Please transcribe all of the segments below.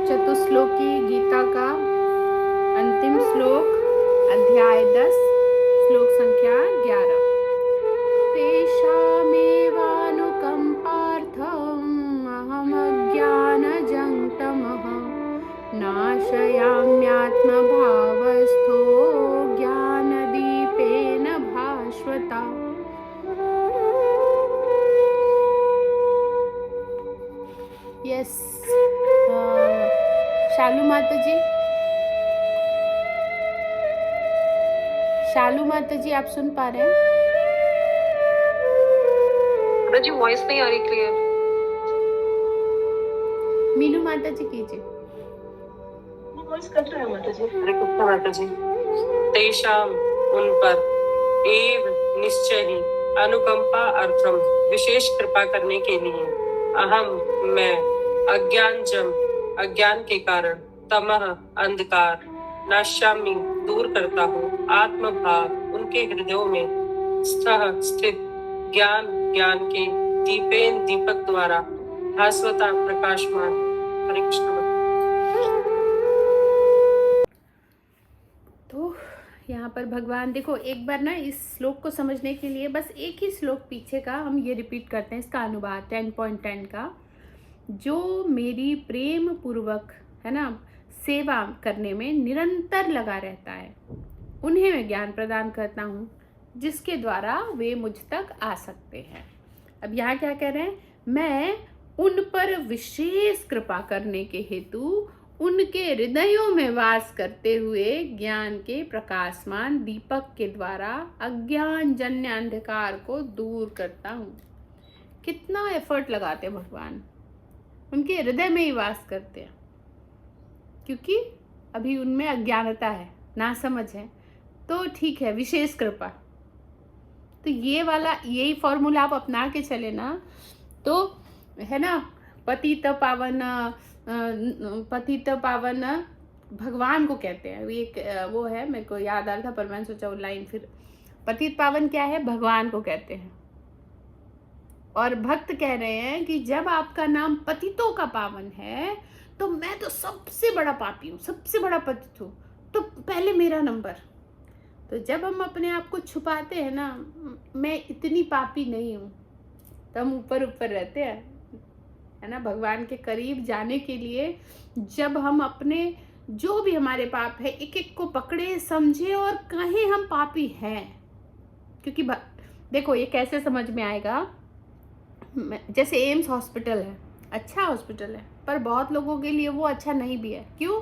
चतुश्लोकी गीता का अंतिम श्लोक, अध्याय 10, श्लोक संख्या 11। तेषामेवानुकम्पार्थम् अहमज्ञानजं तमः नाशयाम्यात्मभावस्थो ज्ञानदीपेन भास्वता। यस, शालू माता जी, शालू माता जी, आप सुन पा रहे हैं? जी वॉइस नहीं आ रही क्लियर। मीनू माता जी कीजिए। वॉइस कट रहा है माता जी। हरे कृष्ण माता जी। तेषाम उन पर एव निश्चय ही अनुकंपा अर्थम विशेष कृपा करने के लिए अहम मैं अज्ञान के कारण तमह अंधकार नाश्यामी दूर करता हूँ आत्मभाव उनके हृदयों में स्थित ज्ञान के दीपक द्वारा भास्वता प्रकाशमान। हरे कृष्ण। तो यहाँ पर भगवान देखो, एक बार ना इस श्लोक को समझने के लिए बस एक ही श्लोक पीछे का हम ये रिपीट करते हैं, इसका अनुवाद 10.10 का। जो मेरी प्रेम पूर्वक है ना सेवा करने में निरंतर लगा रहता है, उन्हें मैं ज्ञान प्रदान करता हूँ जिसके द्वारा वे मुझ तक आ सकते हैं। अब यहाँ क्या कह रहे हैं? मैं उन पर विशेष कृपा करने के हेतु उनके हृदयों में वास करते हुए ज्ञान के प्रकाशमान दीपक के द्वारा अज्ञान जन्य अंधकार को दूर करता हूँ। कितना एफर्ट लगाते हैं भगवान, उनके हृदय में ही वास करते हैं, क्योंकि अभी उनमें अज्ञानता है, नासमझ है। तो ठीक है, विशेष कृपा। तो ये वाला यही फॉर्मूला आप अपना के चले ना, तो है ना, पतित पावन भगवान को कहते हैं। एक वो है, मेरे को याद आ रहा था पर मैंने सोचा वो लाइन फिर। पतित पावन क्या है? भगवान को कहते हैं। और भक्त कह रहे हैं कि जब आपका नाम पतितों का पावन है तो मैं तो सबसे बड़ा पापी हूँ, सबसे बड़ा पतित हूँ, तो पहले मेरा नंबर। तो जब हम अपने आप को छुपाते हैं ना, मैं इतनी पापी नहीं हूँ, तो हम ऊपर ऊपर रहते हैं, है ना। भगवान के करीब जाने के लिए जब हम अपने जो भी हमारे पाप है एक एक को पकड़े, समझे और कहें हम पापी हैं। क्योंकि देखो ये कैसे समझ में आएगा, जैसे एम्स हॉस्पिटल है, अच्छा हॉस्पिटल है, पर बहुत लोगों के लिए वो अच्छा नहीं भी है। क्यों?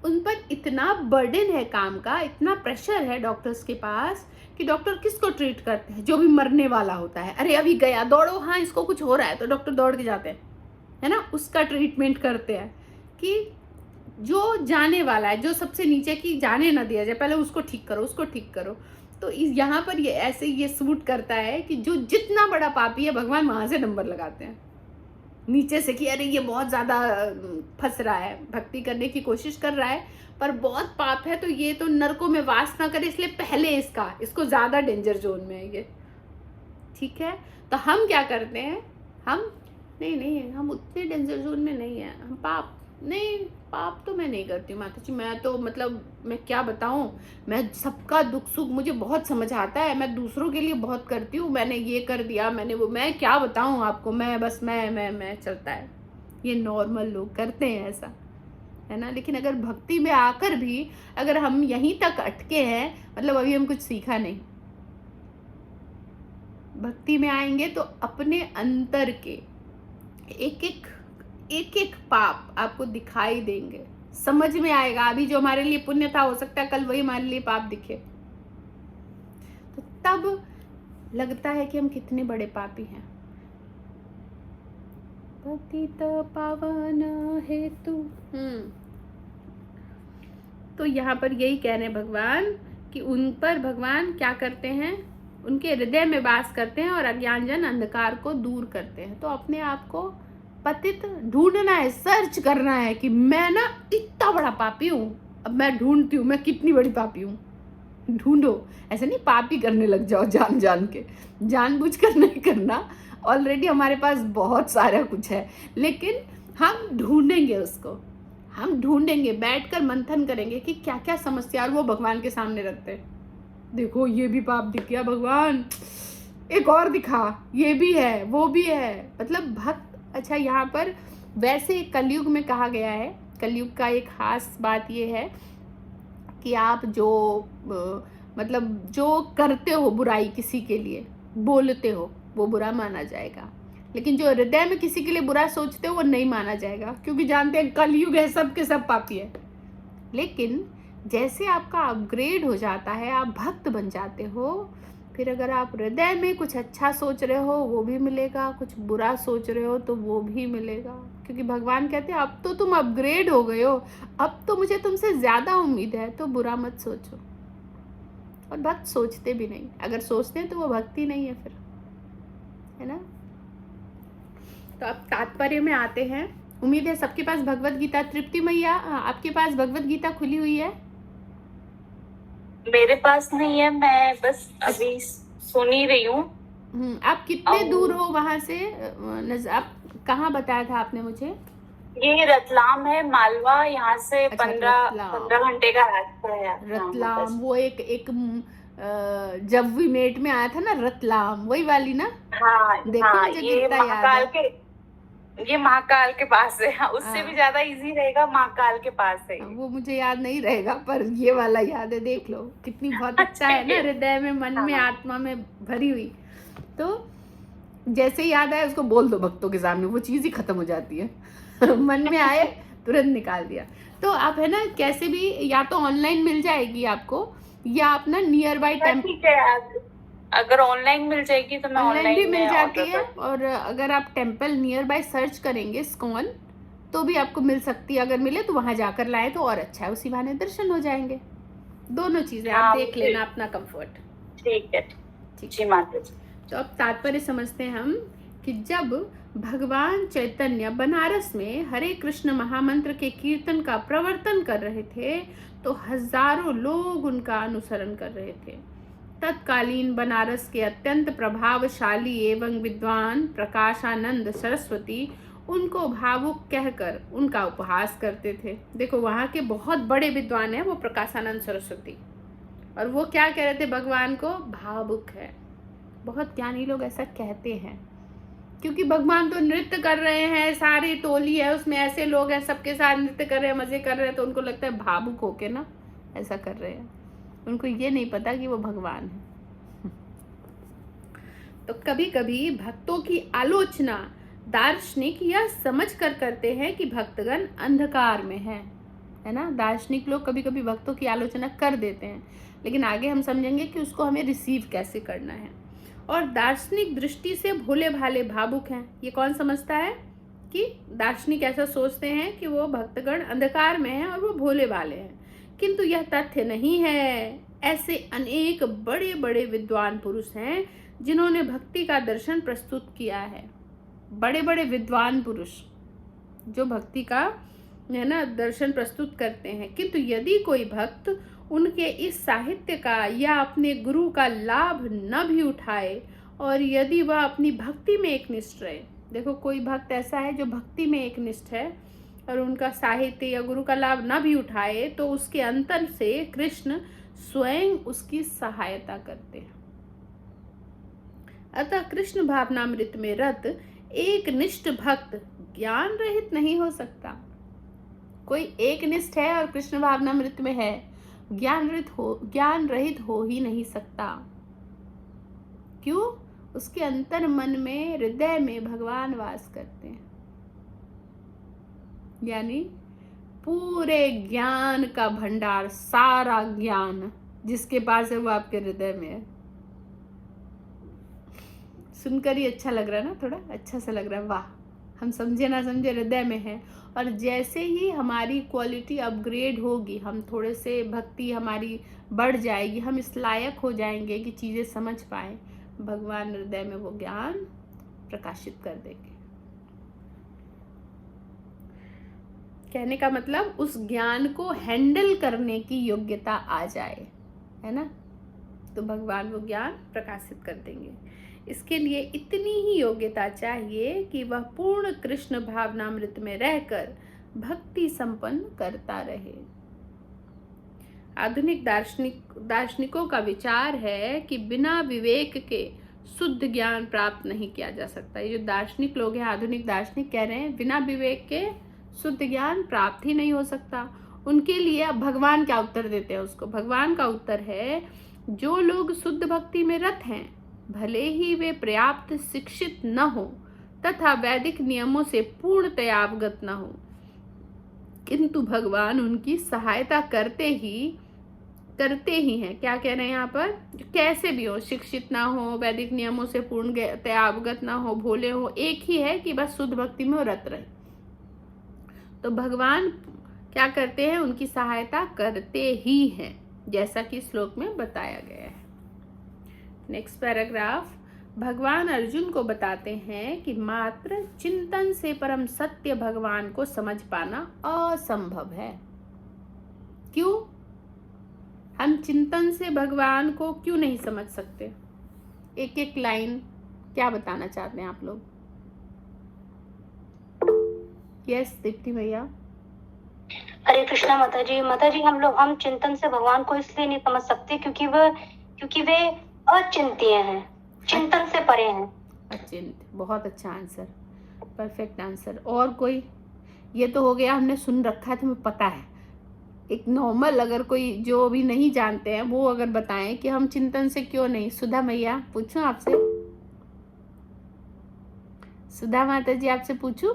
उन पर इतना बर्डन है काम का, इतना प्रेशर है डॉक्टर्स के पास कि डॉक्टर किसको ट्रीट करते हैं? जो भी मरने वाला होता है। अरे अभी गया, दौड़ो, हाँ इसको कुछ हो रहा है, तो डॉक्टर दौड़ के जाते हैं, है ना, उसका ट्रीटमेंट करते हैं। कि जो जाने वाला है, जो सबसे नीचे की जाने ना दिया जाए, पहले उसको ठीक करो, उसको ठीक करो। तो यहाँ पर ये ऐसे ये सूट करता है कि जो जितना बड़ा पापी है भगवान वहां से नंबर लगाते हैं नीचे से, कि अरे ये बहुत ज़्यादा फंस रहा है, भक्ति करने की कोशिश कर रहा है पर बहुत पाप है, तो ये तो नरकों में वास ना करे, इसलिए पहले इसको ज़्यादा डेंजर जोन में है ये। ठीक है, तो हम क्या करते हैं? हम नहीं, हम उतने डेंजर जोन में नहीं है। हम पाप तो मैं नहीं करती हूँ माता जी। मैं तो मतलब मैं क्या बताऊँ, मैं सबका दुख सुख मुझे बहुत समझ आता है, मैं दूसरों के लिए बहुत करती हूँ, मैंने ये कर दिया, मैंने वो, मैं क्या बताऊँ आपको, मैं बस मैं चलता है। ये नॉर्मल लोग करते हैं ऐसा, है ना। लेकिन अगर भक्ति में आकर भी अगर हम यहीं तक अटके हैं, मतलब अभी हम कुछ सीखा नहीं। भक्ति में आएंगे तो अपने अंतर के एक एक पाप आपको दिखाई देंगे, समझ में आएगा। अभी जो हमारे लिए पुण्य था, हो सकता है कल वही हमारे लिए पाप दिखे। तो तब लगता है कि हम कितने बड़े पापी हैं। पतित पावन हेतु। तो यहाँ पर यही कह रहे हैं भगवान कि उन पर भगवान क्या करते हैं? उनके हृदय में वास करते हैं और अज्ञानजन अंधकार को दूर करते हैं। तो अपने आप को पतित ढूंढना है, सर्च करना है कि मैं ना इतना बड़ा पापी हूँ। अब मैं ढूंढती हूँ मैं कितनी बड़ी पापी हूँ। ढूंढो, ऐसे नहीं पापी करने लग जाओ जान के, जानबूझकर नहीं करना। ऑलरेडी हमारे पास बहुत सारा कुछ है, लेकिन हम ढूंढेंगे उसको, हम ढूंढेंगे, बैठकर मंथन करेंगे कि क्या क्या समस्या, और वो भगवान के सामने रखते हैं। देखो ये भी पाप दिख गया भगवान, एक और दिखा, ये भी है वो भी है। मतलब भक्त, अच्छा यहाँ पर वैसे कलयुग में कहा गया है, कलयुग का एक खास बात ये है कि आप जो मतलब जो करते हो बुराई किसी के लिए, बोलते हो, वो बुरा माना जाएगा, लेकिन जो हृदय में किसी के लिए बुरा सोचते हो वो नहीं माना जाएगा, क्योंकि जानते हैं कलयुग है, सब के सब पापी है। लेकिन जैसे आपका अपग्रेड हो जाता है, आप भक्त बन जाते हो, फिर अगर आप हृदय में कुछ अच्छा सोच रहे हो वो भी मिलेगा, कुछ बुरा सोच रहे हो तो वो भी मिलेगा, क्योंकि भगवान कहते हैं अब तो तुम अपग्रेड हो गए हो, अब तो मुझे तुमसे ज्यादा उम्मीद है, तो बुरा मत सोचो। और भक्त सोचते भी नहीं, अगर सोचते हैं तो वो भक्ति नहीं है फिर, है ना। तो अब तात्पर्य में आते हैं। उम्मीद है सबके पास भगवत गीता, तृप्ति मैया आपके पास भगवत गीता खुली हुई है? मेरे पास नहीं है, मैं बस अभी सुन ही रही हूँ। आप कितने दूर हो वहां से? आप कहाँ बताया था आपने मुझे? ये रतलाम है, मालवा, यहाँ से अच्छा, 15 घंटे का रास्ता है। रतलाम, वो एक जब वी मेट में आया था ना रतलाम, वही वाली ना? हाँ, देखो हाँ, मुझे ये कितना याद महाकाल है। ये महाकाल के पास है। उससे हाँ। भी ज्यादा इजी रहेगा, महाकाल के पास है। वो मुझे याद नहीं रहेगा, पर ये वाला याद है। देख लो कितनी बहुत अच्छा है ना, हृदय में, मन में, आत्मा में भरी हुई। तो जैसे याद आए उसको बोल दो भक्तों के सामने, वो चीज ही खत्म हो जाती है। मन में आए तुरंत निकाल दिया। तो आप है ना कैसे भी, या तो ऑनलाइन मिल जाएगी आपको, या आप ना नियर बाई टेम्पल, ठीक है, अगर ऑनलाइन मिल जाएगी तो मैं ऑनलाइन भी ऑनलाइन मिल में जाती ऑर्डर है। और अगर आप टेम्पल नियर बाय सर्च करेंगे स्कॉन, तो भी आपको मिल सकती है। अगर मिले तो वहां जाकर लाए तो और अच्छा है, उसी बहाने दर्शन हो जाएंगे। दोनों चीजें आप देख लेना, अपना कंफर्ट। ठीक है, जी माता जी। तो अब तात्पर्य समझते हैं हम कि जब भगवान चैतन्य बनारस में हरे कृष्ण महामंत्र के कीर्तन का प्रवर्तन कर रहे थे, तो हजारों लोग उनका अनुसरण कर रहे थे। तत्कालीन बनारस के अत्यंत प्रभावशाली एवं विद्वान प्रकाशानंद सरस्वती उनको भावुक कहकर उनका उपहास करते थे। देखो वहां के बहुत बड़े विद्वान हैं वो प्रकाशानंद सरस्वती, और वो क्या कह रहे थे भगवान को? भावुक है। बहुत ज्ञानी लोग ऐसा कहते हैं, क्योंकि भगवान तो नृत्य कर रहे हैं, सारी टोली है उसमें, ऐसे लोग हैं सबके साथ नृत्य कर रहे हैं, मजे कर रहे हैं, तो उनको लगता है भावुक होके ना ऐसा कर रहे हैं। उनको ये नहीं पता कि वो भगवान है। तो कभी कभी भक्तों की आलोचना दार्शनिक यह समझ कर करते हैं कि भक्तगण अंधकार में है ना। दार्शनिक लोग कभी कभी भक्तों की आलोचना कर देते हैं, लेकिन आगे हम समझेंगे कि उसको हमें रिसीव कैसे करना है। और दार्शनिक दृष्टि से भोले भाले भावुक हैं। ये कौन समझता है कि दार्शनिक ऐसा सोचते हैं कि वो भक्तगण अंधकार में हैं और वो भोले भाले हैं, किंतु यह तथ्य नहीं है। ऐसे अनेक बड़े बड़े विद्वान पुरुष हैं जिन्होंने भक्ति का दर्शन प्रस्तुत किया है। बड़े बड़े विद्वान पुरुष जो भक्ति का है ना दर्शन प्रस्तुत करते हैं, किंतु यदि कोई भक्त उनके इस साहित्य का या अपने गुरु का लाभ न भी उठाए, और यदि वह अपनी भक्ति में एकनिष्ठ रहे। देखो कोई भक्त ऐसा है जो भक्ति में एकनिष्ठ है और उनका साहित्य या गुरु का लाभ न भी उठाए, तो उसके अंतर से कृष्ण स्वयं उसकी सहायता करते हैं। अतः कृष्ण भावनामृत में रत एक निष्ठ भक्त ज्ञान रहित नहीं हो सकता। कोई एक निष्ठ है और कृष्ण भावनामृत में है, ज्ञान रहित हो ही नहीं सकता। क्यों? उसके अंतर मन में, हृदय में भगवान वास करते हैं। यानी पूरे ज्ञान का भंडार, सारा ज्ञान जिसके पास है वो आपके हृदय में है। सुनकर ही अच्छा लग रहा है ना, थोड़ा अच्छा सा लग रहा है। वाह, हम समझे ना समझे हृदय में है। और जैसे ही हमारी क्वालिटी अपग्रेड होगी, हम थोड़े से भक्ति हमारी बढ़ जाएगी, हम इस लायक हो जाएंगे कि चीजें समझ पाए, भगवान हृदय में वो ज्ञान प्रकाशित कर देंगे। कहने का मतलब उस ज्ञान को हैंडल करने की योग्यता आ जाए, है ना, तो भगवान वो ज्ञान प्रकाशित कर देंगे। इसके लिए इतनी ही योग्यता चाहिए कि वह पूर्ण कृष्ण भावनामृत में रहकर भक्ति संपन्न करता रहे। आधुनिक दार्शनिकों का विचार है कि बिना विवेक के शुद्ध ज्ञान प्राप्त नहीं किया जा सकता। ये जो दार्शनिक लोग हैं, आधुनिक दार्शनिक कह रहे हैं बिना विवेक के शुद्ध ज्ञान प्राप्त ही नहीं हो सकता। उनके लिए अब भगवान क्या उत्तर देते हैं उसको? भगवान का उत्तर है, जो लोग शुद्ध भक्ति में रत हैं, भले ही वे पर्याप्त शिक्षित न हो तथा वैदिक नियमों से पूर्णतया अवगत न हो, किंतु भगवान उनकी सहायता करते ही हैं। क्या कह रहे हैं यहाँ पर? कैसे भी हो, शिक्षित ना हो, वैदिक नियमों से पूर्णतया अवगत ना हो, भोले हो, एक ही है कि बस शुद्ध भक्ति में रत रहे। तो भगवान क्या करते हैं? उनकी सहायता करते ही हैं, जैसा कि श्लोक में बताया गया है। नेक्स्ट पैराग्राफ, भगवान अर्जुन को बताते हैं कि मात्र चिंतन से परम सत्य भगवान को समझ पाना असंभव है। क्यों? हम चिंतन से भगवान को क्यों नहीं समझ सकते? एक एक लाइन क्या बताना चाहते हैं आप लोग? यस दीप्ति भैया। हरे कृष्णा माता जी। हम चिंतन से भगवान को इसलिए नहीं समझ सकते क्योंकि वे अचिंत्य हैं, चिंतन से परे हैं। अचिंत, बहुत अच्छा आंसर, परफेक्ट आंसर। और कोई? ये तो हो गया, हमने सुन रखा है, तुम्हें पता है। एक नॉर्मल अगर कोई जो भी नहीं जानते हैं वो अगर बताएं कि हम चिंतन से क्यों नहीं। सुधा मैया पूछूं आपसे? सुधा माता जी आपसे पूछूं?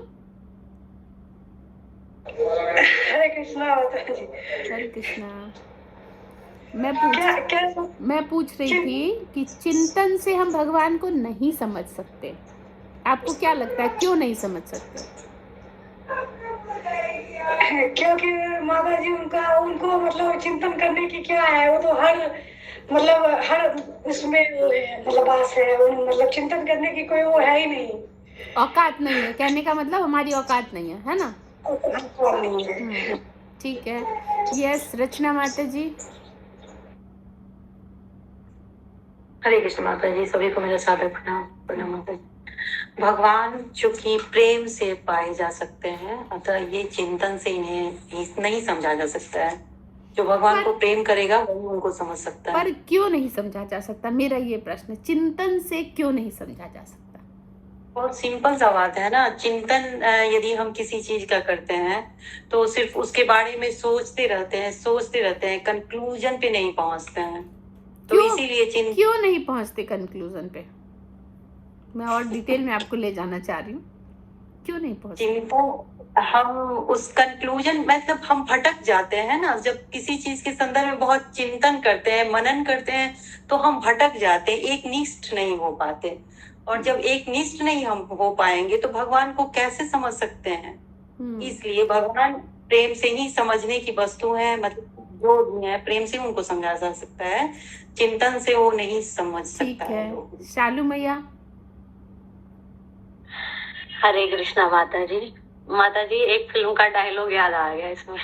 हरे कृष्णा माता जी। हरे कृष्णा। मैं पूछ रही थी कि चिंतन से हम भगवान को नहीं समझ सकते। आपको क्या लगता है क्यों नहीं समझ सकते? क्योंकि माता जी उनको मतलब चिंतन करने की क्या है, वो तो हर उसमें मतलब बात है, मतलब चिंतन करने की कोई वो है ही नहीं, औकात नहीं है। कहने का मतलब हमारी औकात नहीं है ना? नहीं है। ठीक है। यस रचना माता जी। हरे कृष्ण माता जी, सभी को मेरा सादर प्रणाम माता जी। भगवान चूंकि प्रेम से पाए जा सकते हैं, अतः ये चिंतन से इन्हें नहीं समझा जा सकता है। जो भगवान को प्रेम करेगा वही उनको समझ सकता है। पर क्यों नहीं समझा जा सकता? मेरा ये प्रश्न, चिंतन से क्यों नहीं समझा जा सकता? बहुत सिंपल सा बात है ना। चिंतन यदि हम किसी चीज का करते हैं तो सिर्फ उसके बारे में सोचते रहते हैं, कंक्लूजन पे नहीं पहुंचते हैं। तो इसीलिए क्यों नहीं पहुंचते कंक्लूजन पे? मैं और डिटेल में आपको ले जाना चाह रही हूँ। क्यों नहीं पहुंचते? हम उस कंक्लूजन मतलब हम भटक जाते हैं ना। जब किसी चीज के संदर्भ में बहुत चिंतन करते हैं, मनन करते हैं, तो हम भटक जाते हैं, एक निष्ठ नहीं हो पाते। और जब एक निष्ठ नहीं हम हो पाएंगे तो भगवान को कैसे समझ सकते हैं? इसलिए भगवान प्रेम से ही समझने की वस्तु है, मतलब जो भी है प्रेम से उनको समझा जा सकता है, चिंतन से वो नहीं समझ सकता है। शालू मैया। हरे कृष्णा माता जी। माता जी, एक फिल्म का डायलॉग याद आ गया इसमें।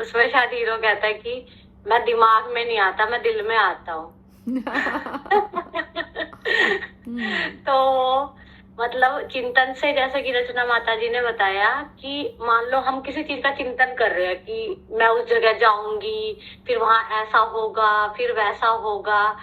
उसमें शायद हीरो कहता है कि मैं दिमाग में नहीं आता, मैं दिल में आता हूँ। तो मतलब चिंतन से, जैसे कि रचना माता जी ने बताया कि मान लो हम किसी चीज का चिंतन कर रहे हैं कि मैं उस जगह जाऊंगी, फिर वहां ऐसा होगा, फिर वैसा होगा।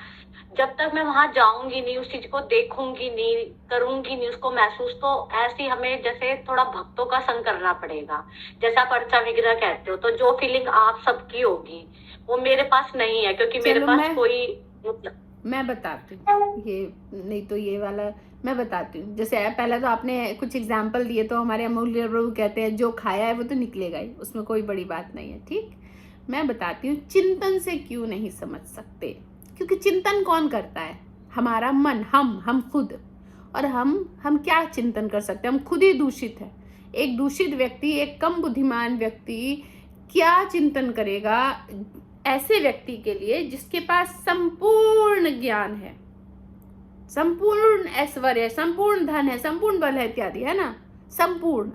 जब तक मैं वहां जाऊंगी नहीं, उस चीज को देखूंगी नहीं, करूंगी नहीं उसको महसूस, तो ऐसी हमें जैसे थोड़ा भक्तों का संग करना पड़ेगा। जैसे आप अर्चा विग्रह कहते हो, तो जो फीलिंग आप सबकी होगी वो मेरे पास नहीं है, क्योंकि मेरे पास कोई मतलब। मैं बताती हूँ, ये नहीं तो ये वाला मैं बताती हूँ। जैसे पहले तो आपने कुछ एग्जाम्पल दिए, तो हमारे अमूल्य प्रभु कहते हैं जो खाया है वो तो निकलेगा ही, उसमें कोई बड़ी बात नहीं है। ठीक, मैं बताती हूँ चिंतन से क्यों नहीं समझ सकते। क्योंकि चिंतन कौन करता है? हमारा मन, हम खुद। और हम क्या चिंतन कर सकते हैं? हम खुद ही दूषित है। एक दूषित व्यक्ति, एक कम बुद्धिमान व्यक्ति क्या चिंतन करेगा ऐसे व्यक्ति के लिए जिसके पास संपूर्ण ज्ञान है, संपूर्ण ऐश्वर्य, संपूर्ण धन है, संपूर्ण बल है इत्यादि, है ना, संपूर्ण।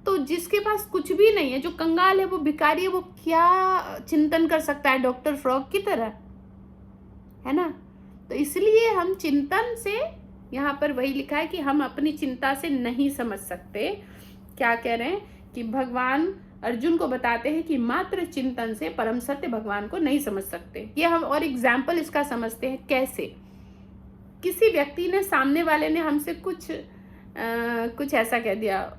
तो जिसके पास कुछ भी नहीं है, जो कंगाल है, वो भिखारी है, वो क्या चिंतन कर सकता है? डॉक्टर फ्रॉग की तरह, है ना। तो इसलिए हम चिंतन से, यहाँ पर वही लिखा है कि हम अपनी चिंता से नहीं समझ सकते। क्या कह रहे हैं कि भगवान अर्जुन को बताते हैं कि मात्र चिंतन से परम सत्य भगवान को नहीं समझ सकते। ये हम और एग्जाम्पल इसका समझते हैं कैसे। किसी व्यक्ति ने, सामने वाले ने हमसे कुछ ऐसा कह दिया,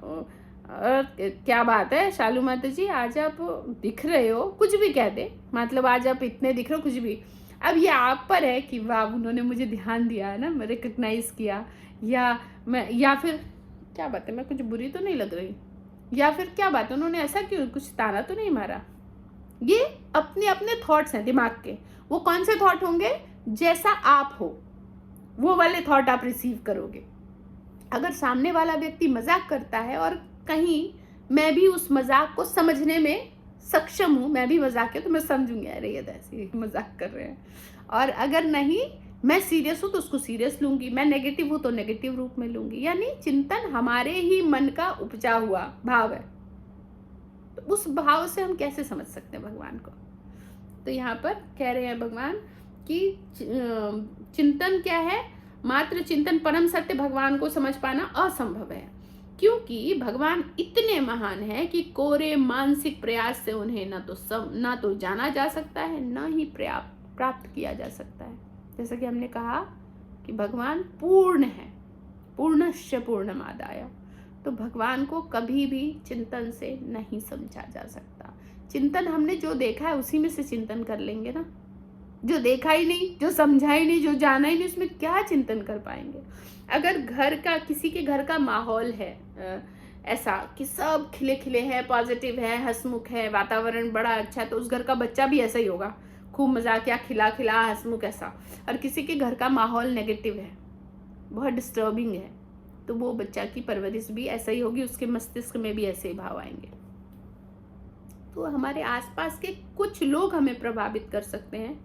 क्या बात है शालू माता जी, आज आप दिख रहे हो, कुछ भी कह दे, मतलब आज आप इतने दिख रहे हो, कुछ भी। अब ये आप पर है कि वाह उन्होंने मुझे ध्यान दिया है ना, रिकग्नाइज किया, या फिर क्या बात है, मैं कुछ बुरी तो नहीं लग रही, या फिर क्या बात है उन्होंने ऐसा क्यों, कुछ ताना तो नहीं मारा। ये अपने अपने थॉट्स हैं दिमाग के। वो कौन से थॉट होंगे? जैसा आप हो वो वाले थॉट आप रिसीव करोगे। अगर सामने वाला व्यक्ति मजाक करता है और कहीं मैं भी उस मजाक को समझने में सक्षम हूँ, मैं भी मजाक है तो मैं समझूंगी अरे ये तो ऐसे मजाक कर रहे हैं, और अगर नहीं मैं सीरियस हूँ तो उसको सीरियस लूंगी, मैं नेगेटिव हूँ तो नेगेटिव रूप में लूंगी। यानी चिंतन हमारे ही मन का उपजा हुआ भाव है, तो उस भाव से हम कैसे समझ सकते हैं भगवान को। तो यहाँ पर कह रहे हैं भगवान कि चिंतन क्या है? मात्र चिंतन परम सत्य भगवान को समझ पाना असंभव है, क्योंकि भगवान इतने महान है कि कोरे मानसिक प्रयास से उन्हें ना तो जाना जा सकता है, ना ही प्राप्त किया जा सकता है। जैसा कि हमने कहा कि भगवान पूर्ण है, पूर्णस्य पूर्णमादाय, तो भगवान को कभी भी चिंतन से नहीं समझा जा सकता। चिंतन हमने जो देखा है उसी में से चिंतन कर लेंगे ना, जो देखा ही नहीं, जो समझा ही नहीं, जो जाना ही नहीं, उसमें क्या चिंतन कर पाएंगे। अगर किसी के घर का माहौल है ऐसा कि सब खिले खिले हैं, पॉजिटिव है, हंसमुख है, वातावरण बड़ा अच्छा है, तो उस घर का बच्चा भी ऐसा ही होगा, खूब मजाकिया, खिला खिला, हंसमुख ऐसा। और किसी के घर का माहौल नेगेटिव है, बहुत डिस्टर्बिंग है, तो वो बच्चा की परवरिश भी ऐसा ही होगी, उसके मस्तिष्क में भी ऐसे ही भाव आएंगे। तो हमारे आसपास के कुछ लोग हमें प्रभावित कर सकते हैं।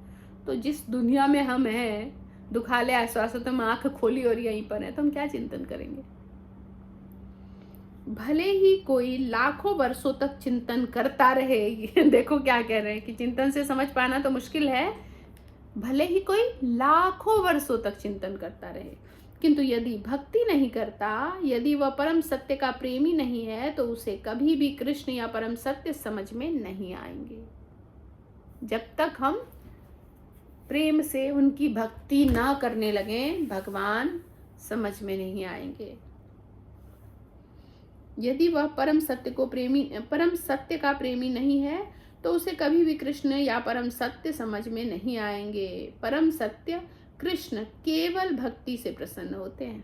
तो जिस दुनिया में हम हैं, दुखालय आश्वासतों में आंख खोली और यहीं पर है, तो हम क्या चिंतन करेंगे। भले ही कोई लाखों वर्षों तक चिंतन करता रहे, देखो क्या कह रहे हैं कि चिंतन से समझ पाना तो मुश्किल है, भले ही कोई लाखों वर्षों तक चिंतन करता रहे, किंतु यदि भक्ति नहीं करता, यदि वह परम सत्य का प्रेमी नहीं है, तो उसे कभी भी कृष्ण या परम सत्य समझ में नहीं आएंगे। जब तक हम प्रेम से उनकी भक्ति ना करने लगे, भगवान समझ में नहीं आएंगे। यदि वह परम सत्य का प्रेमी नहीं है, तो उसे कभी भी कृष्ण या परम सत्य समझ में नहीं आएंगे। परम सत्य कृष्ण केवल भक्ति से प्रसन्न होते हैं,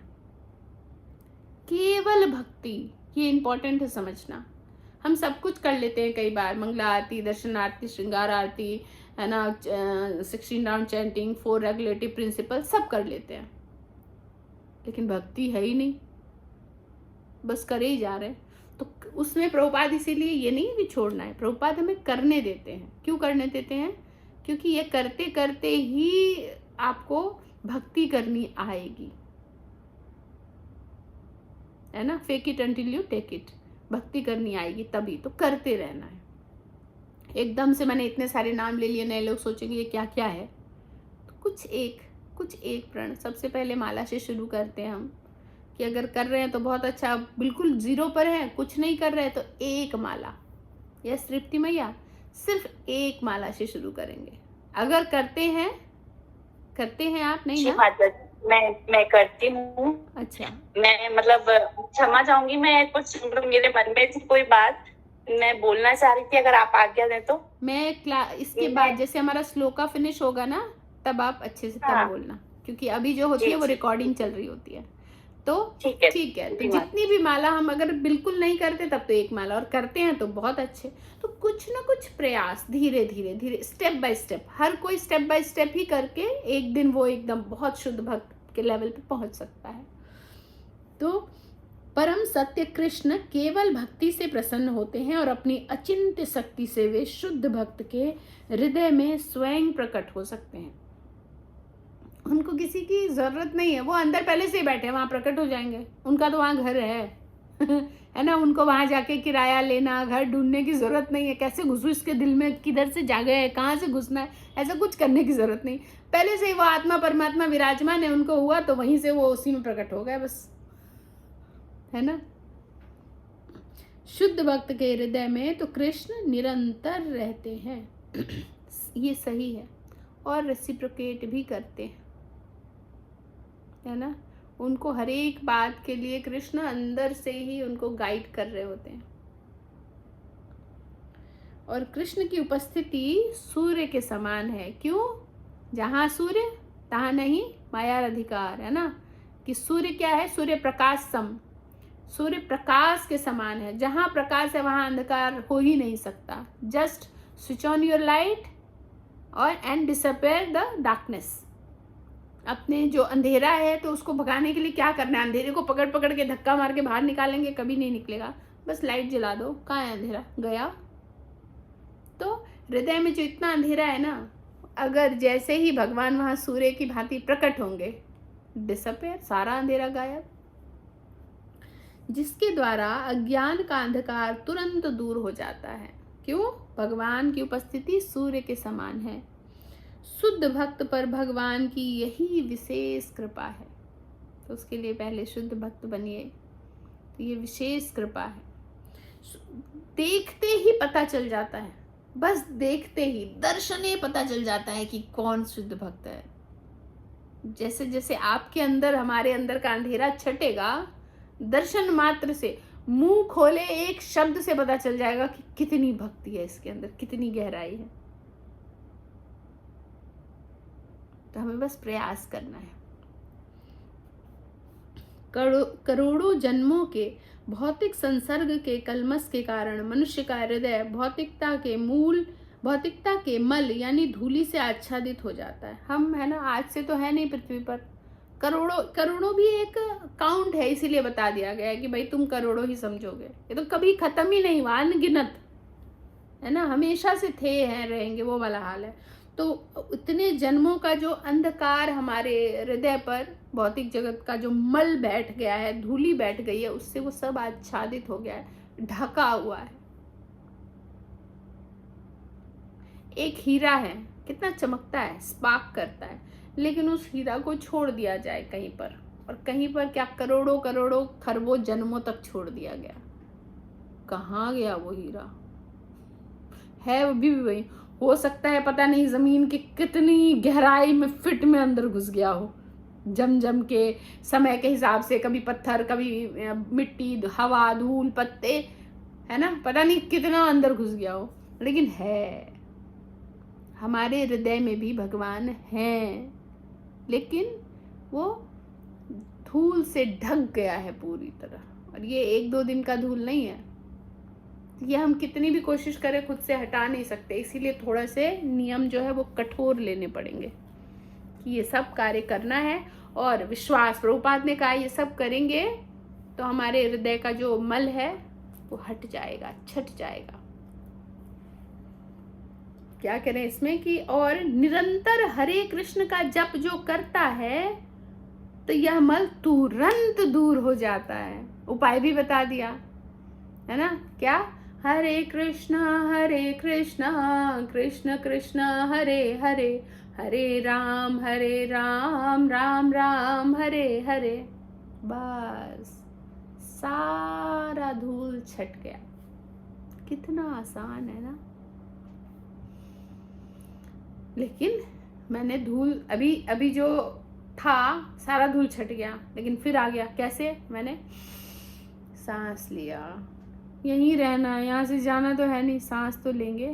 केवल भक्ति। ये इंपॉर्टेंट है समझना। हम सब कुछ कर लेते हैं, कई बार मंगला आरती, दर्शन आरती, श्रृंगार आरती, है ना, 16 राउंड चैंटिंग, 4 रेगुलेटिव प्रिंसिपल, सब कर लेते हैं, लेकिन भक्ति है ही नहीं, बस करे ही जा रहे हैं। तो उसमें प्रभुपाद इसीलिए ये नहीं भी छोड़ना है, प्रभुपाद हमें करने देते हैं। क्यों करने देते हैं? क्योंकि ये करते करते ही आपको भक्ति करनी आएगी, है ना। Fake it until you take it, भक्ति करनी आएगी तभी, तो करते रहना है। एकदम से मैंने इतने सारे नाम ले लिए, नए लोग सोचेंगे ये क्या क्या है। तो कुछ एक प्रण, सबसे पहले माला से शुरू करते हैं हम, कि अगर कर रहे हैं तो बहुत अच्छा, बिल्कुल जीरो पर है, कुछ नहीं कर रहे हैं तो एक माला। यस तृप्ति मैया, सिर्फ एक माला से शुरू करेंगे। अगर करते हैं आप, नहीं ना? मैं करती हूँ। अच्छा, मैं मतलब क्षमा चाहूंगी, मैं कुछ मेरे मन में थी कोई बात मैं बोलना चाह रही थी, अगर आप आज्ञा दें तो। मैं इसके बाद जैसे हमारा श्लोका फिनिश होगा ना, तब आप अच्छे से तब बोलना, क्योंकि अभी जो होती है वो रिकॉर्डिंग चल रही होती है। तो ठीक है। तो जितनी भी माला हम अगर बिल्कुल नहीं करते तब तो एक माला, और करते हैं तो बहुत अच्छे। तो कुछ ना कुछ प्रयास धीरे धीरे स्टेप बाय स्टेप, हर कोई स्टेप बाय स्टेप ही करके एक दिन वो एकदम बहुत शुद्ध भक्त के लेवल पे पहुंच सकता है। तो परम सत्य कृष्ण केवल भक्ति से प्रसन्न होते हैं, और अपनी अचिंत्य शक्ति से वे शुद्ध भक्त के हृदय में स्वयं प्रकट हो सकते हैं। उनको किसी की जरूरत नहीं है, वो अंदर पहले से ही बैठे हैं, वहां प्रकट हो जाएंगे। उनका तो वहां घर है है ना, उनको वहां जाके किराया लेना, घर ढूंढने की जरूरत नहीं है। कैसे घुसू इसके दिल में, किधर से जागे है, कहाँ से घुसना है, ऐसा कुछ करने की जरूरत नहीं। पहले से ही वो आत्मा परमात्मा विराजमान है, उनको हुआ तो वहीं से वो उसी में प्रकट हो गए, बस, है ना। शुद्ध भक्त के हृदय में तो कृष्ण निरंतर रहते हैं। ये सही है, और रेसिप्रोकेट भी करते हैं, है ना। उनको हर एक बात के लिए कृष्ण अंदर से ही उनको गाइड कर रहे होते हैं। और कृष्ण की उपस्थिति सूर्य के समान है। क्यों? जहाँ सूर्य तहाँ नहीं माया अधिकार, है ना। कि सूर्य क्या है? सूर्य प्रकाश सम, सूर्य प्रकाश के समान है। जहाँ प्रकाश है वहाँ अंधकार हो ही नहीं सकता। Just switch on your light और एंड डिसअपियर द डार्कनेस। अपने जो अंधेरा है तो उसको भगाने के लिए क्या करना है? अंधेरे को पकड़ पकड़ के धक्का मार के बाहर निकालेंगे? कभी नहीं निकलेगा। बस लाइट जला दो, कहाँ है अंधेरा? गया। तो हृदय में जो इतना अंधेरा है ना, अगर जैसे ही भगवान वहाँ सूर्य की भांति प्रकट होंगे, डिसअपियर, सारा अंधेरा गायब। जिसके द्वारा अज्ञान का अंधकार तुरंत दूर हो जाता है। क्यों? भगवान की उपस्थिति सूर्य के समान है। शुद्ध भक्त पर भगवान की यही विशेष कृपा है। तो उसके लिए पहले शुद्ध भक्त बनिए, तो ये विशेष कृपा है। देखते ही पता चल जाता है, बस देखते ही दर्शने पता चल जाता है कि कौन शुद्ध भक्त है। जैसे जैसे आपके अंदर हमारे अंदर का अंधेरा छटेगा, दर्शन मात्र से, मुंह खोले एक शब्द से पता चल जाएगा कि कितनी भक्ति है इसके अंदर, कितनी गहराई है। तो हमें बस प्रयास करना है। करोड़ों जन्मों के भौतिक संसर्ग के कलमश के कारण मनुष्य का हृदय भौतिकता के मल यानी धूलि से आच्छादित हो जाता है। हम, है ना, आज से तो है नहीं पृथ्वी पर, करोड़ों भी एक काउंट है, इसीलिए बता दिया गया है कि भाई तुम करोड़ों ही समझोगे। ये तो कभी खत्म ही नहीं हुआ, अनगिनत, है ना, हमेशा से थे, हैं, रहेंगे, वो वाला हाल है। तो इतने जन्मों का जो अंधकार हमारे हृदय पर, भौतिक जगत का जो मल बैठ गया है, धूली बैठ गई है, उससे वो सब आच्छादित हो गया है, ढका हुआ है। एक हीरा है, कितना चमकता है, स्पार्क करता है, लेकिन उस हीरा को छोड़ दिया जाए कहीं पर, और कहीं पर क्या करोड़ों खरबों जन्मों तक छोड़ दिया गया। कहाँ गया वो हीरा? है वो भी वही। हो सकता है पता नहीं जमीन की कितनी गहराई में, फिट में अंदर घुस गया हो, जम के समय के हिसाब से, कभी पत्थर, कभी मिट्टी, हवा, धूल, पत्ते, है ना, पता नहीं कितना अंदर घुस गया हो, लेकिन है। हमारे हृदय में भी भगवान हैं, लेकिन वो धूल से ढक गया है पूरी तरह। और ये 1-2 दिन का धूल नहीं है, ये हम कितनी भी कोशिश करें खुद से हटा नहीं सकते। इसीलिए थोड़ा से नियम जो है वो कठोर लेने पड़ेंगे कि ये सब कार्य करना है, और विश्वास, प्रभुपाद ने कहा ये सब करेंगे तो हमारे हृदय का जो मल है वो हट जाएगा, छट जाएगा। क्या करें इसमें कि, और निरंतर हरे कृष्ण का जप जो करता है तो यह मल तुरंत दूर हो जाता है। उपाय भी बता दिया, है ना। क्या? हरे कृष्ण कृष्ण कृष्ण हरे हरे, हरे राम राम राम हरे हरे। बस सारा धूल छट गया। कितना आसान है ना। लेकिन मैंने धूल अभी जो था सारा धूल छट गया, लेकिन फिर आ गया। कैसे? मैंने सांस लिया, यहीं रहना है, यहाँ से जाना तो है नहीं, सांस तो लेंगे।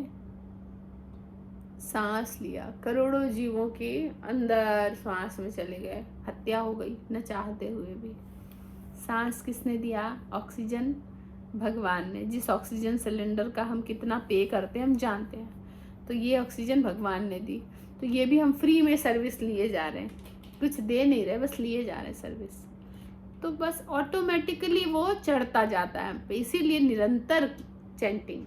सांस लिया, करोड़ों जीवों के अंदर सांस में चले गए, हत्या हो गई न चाहते हुए भी। सांस किसने दिया? ऑक्सीजन भगवान ने। जिस ऑक्सीजन सिलेंडर का हम कितना पे करते हैं हम जानते हैं, तो ये ऑक्सीजन भगवान ने दी। तो ये भी हम फ्री में सर्विस लिए जा रहे हैं, कुछ दे नहीं रहे, बस लिए जा रहे हैं सर्विस। तो बस ऑटोमेटिकली वो चढ़ता जाता है हम पे। इसीलिए निरंतर चैंटिंग,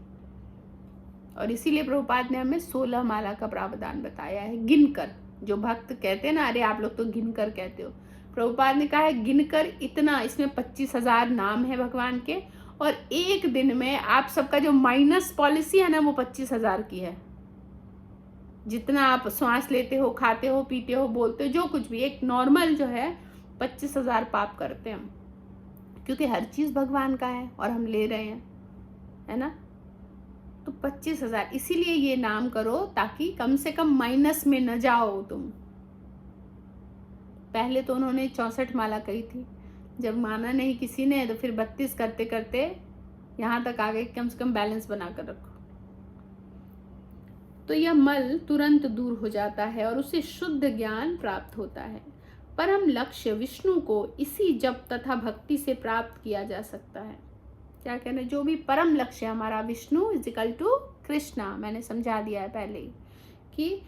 और इसीलिए प्रभुपाद ने हमें 16 माला का प्रावधान बताया है, गिनकर। जो भक्त कहते हैं ना, अरे आप लोग तो गिनकर कहते हो, प्रभुपाद ने कहा है गिनकर इतना। इसमें 25,000 नाम है भगवान के, और एक दिन में आप सबका जो माइनस पॉलिसी है ना, वो 25,000 की है। जितना आप श्वास लेते हो, खाते हो, पीते हो, बोलते हो, जो कुछ भी, एक नॉर्मल जो है 25,000 पाप करते हैं हम, क्योंकि हर चीज़ भगवान का है और हम ले रहे हैं। है ना। तो 25,000, इसीलिए ये नाम करो ताकि कम से कम माइनस में न जाओ तुम। पहले तो उन्होंने 64 माला कही थी, जब माना नहीं किसी ने तो फिर 32 करते करते यहाँ तक आ गए। कम से कम बैलेंस बना कर रखो। तो यह मल तुरंत दूर हो जाता है और उसे शुद्ध ज्ञान प्राप्त होता है। परम लक्ष्य विष्णु को इसी जप तथा भक्ति से प्राप्त किया जा सकता है। क्या कहना, जो भी परम लक्ष्य हमारा विष्णु इजिकल टू कृष्णा, मैंने समझा दिया है पहले ही कि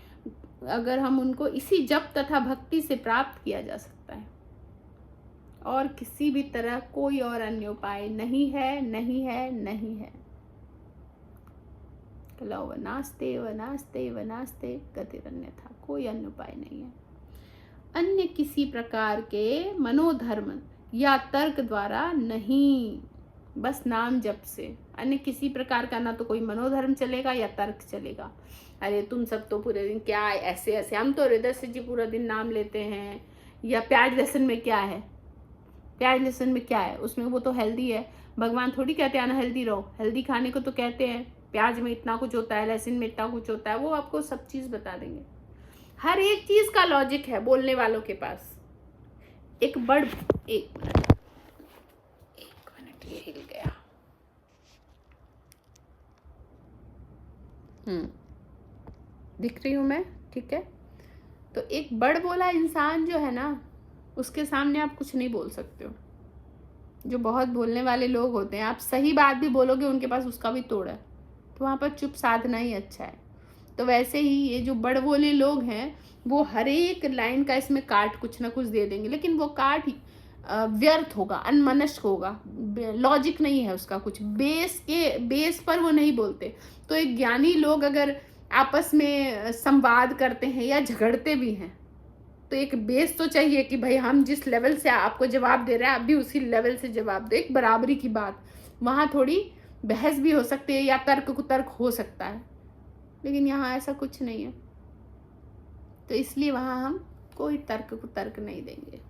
अगर हम उनको इसी जप तथा भक्ति से प्राप्त किया जा सकता है, और किसी भी तरह कोई और अन्य उपाय नहीं है, नहीं है, नहीं है। व नास्ते व नास्ते व नास्ते गतिरन्यथा, कोई अन्य उपाय नहीं है। अन्य किसी प्रकार के मनोधर्म या तर्क द्वारा नहीं, बस नाम जप से। अन्य किसी प्रकार का ना तो कोई मनोधर्म चलेगा या तर्क चलेगा। अरे तुम सब तो पूरे दिन क्या ऐसे ऐसे, हम तो हृदय से जी पूरा दिन नाम लेते हैं। या प्याज लहसुन में क्या है, प्याज लहसुन में क्या है, उसमें वो तो हेल्दी है। भगवान थोड़ी कहते हैं ना हेल्दी रहो, हेल्दी खाने को तो कहते हैं प्याज में इतना कुछ होता है, लहसुन में इतना कुछ होता है, वो आपको सब चीज़ बता देंगे। हर एक चीज़ का लॉजिक है बोलने वालों के पास। एक मिनट हिल गया। दिख रही हूँ मैं, ठीक है। तो एक बड़ बोला इंसान जो है ना, उसके सामने आप कुछ नहीं बोल सकते हो। जो बहुत बोलने वाले लोग होते हैं, आप सही बात भी बोलोगे उनके पास उसका भी तोड़ है, तो वहाँ पर चुप साधना ही अच्छा है। तो वैसे ही ये जो बड़ बोले लोग हैं, वो हर एक लाइन का इसमें काट कुछ ना कुछ दे देंगे, लेकिन वो काट व्यर्थ होगा, अनमनस्क होगा, लॉजिक नहीं है उसका कुछ, बेस पर वो नहीं बोलते। तो एक ज्ञानी लोग अगर आपस में संवाद करते हैं या झगड़ते भी हैं, तो एक बेस तो चाहिए कि भाई हम जिस लेवल से आपको जवाब दे रहे हैं, आप भी उसी लेवल से जवाब दो। एक बराबरी की बात, वहाँ थोड़ी बहस भी हो सकती है या तर्क कुतर्क हो सकता है, लेकिन यहाँ ऐसा कुछ नहीं है। तो इसलिए वहाँ हम कोई तर्क कुतर्क नहीं देंगे।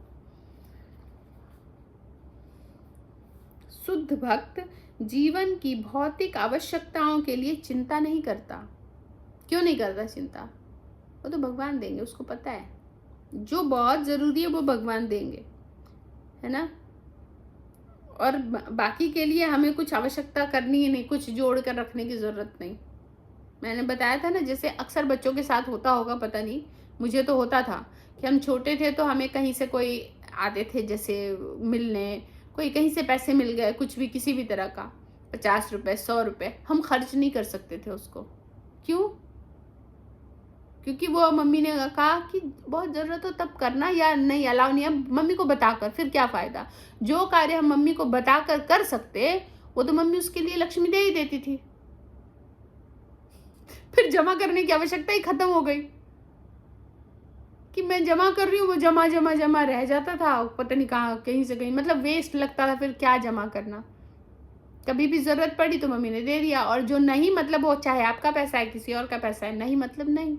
शुद्ध भक्त जीवन की भौतिक आवश्यकताओं के लिए चिंता नहीं करता। क्यों नहीं करता चिंता? वो तो भगवान देंगे, उसको पता है जो बहुत जरूरी है वो भगवान देंगे, है ना। और बाकी के लिए हमें कुछ आवश्यकता करनी ही नहीं, कुछ जोड़ कर रखने की जरूरत नहीं। मैंने बताया था ना, जैसे अक्सर बच्चों के साथ होता होगा, पता नहीं, मुझे तो होता था कि हम छोटे थे तो हमें कहीं से कोई आते थे जैसे मिलने, कोई कहीं से पैसे मिल गए, कुछ भी किसी भी तरह का, 50 रुपए 100 रुपए, हम खर्च नहीं कर सकते थे उसको। क्यों? क्योंकि वो मम्मी ने कहा कि बहुत ज़रूरत हो तब करना, या नहीं अलाउ नहीं है, मम्मी को बताकर फिर क्या फ़ायदा। जो कार्य हम मम्मी को बताकर कर सकते, वो तो मम्मी उसके लिए लक्ष्मी दे ही देती थी। फिर जमा करने की आवश्यकता ही खत्म हो गई कि मैं जमा कर रही हूँ, वो जमा जमा जमा रह जाता था, पता नहीं कहाँ कहीं से कहीं, मतलब वेस्ट लगता था। फिर क्या जमा करना, कभी भी ज़रूरत पड़ी तो मम्मी ने दे दिया। और जो नहीं मतलब, वो चाहे आपका पैसा है किसी और का पैसा है, नहीं मतलब नहीं।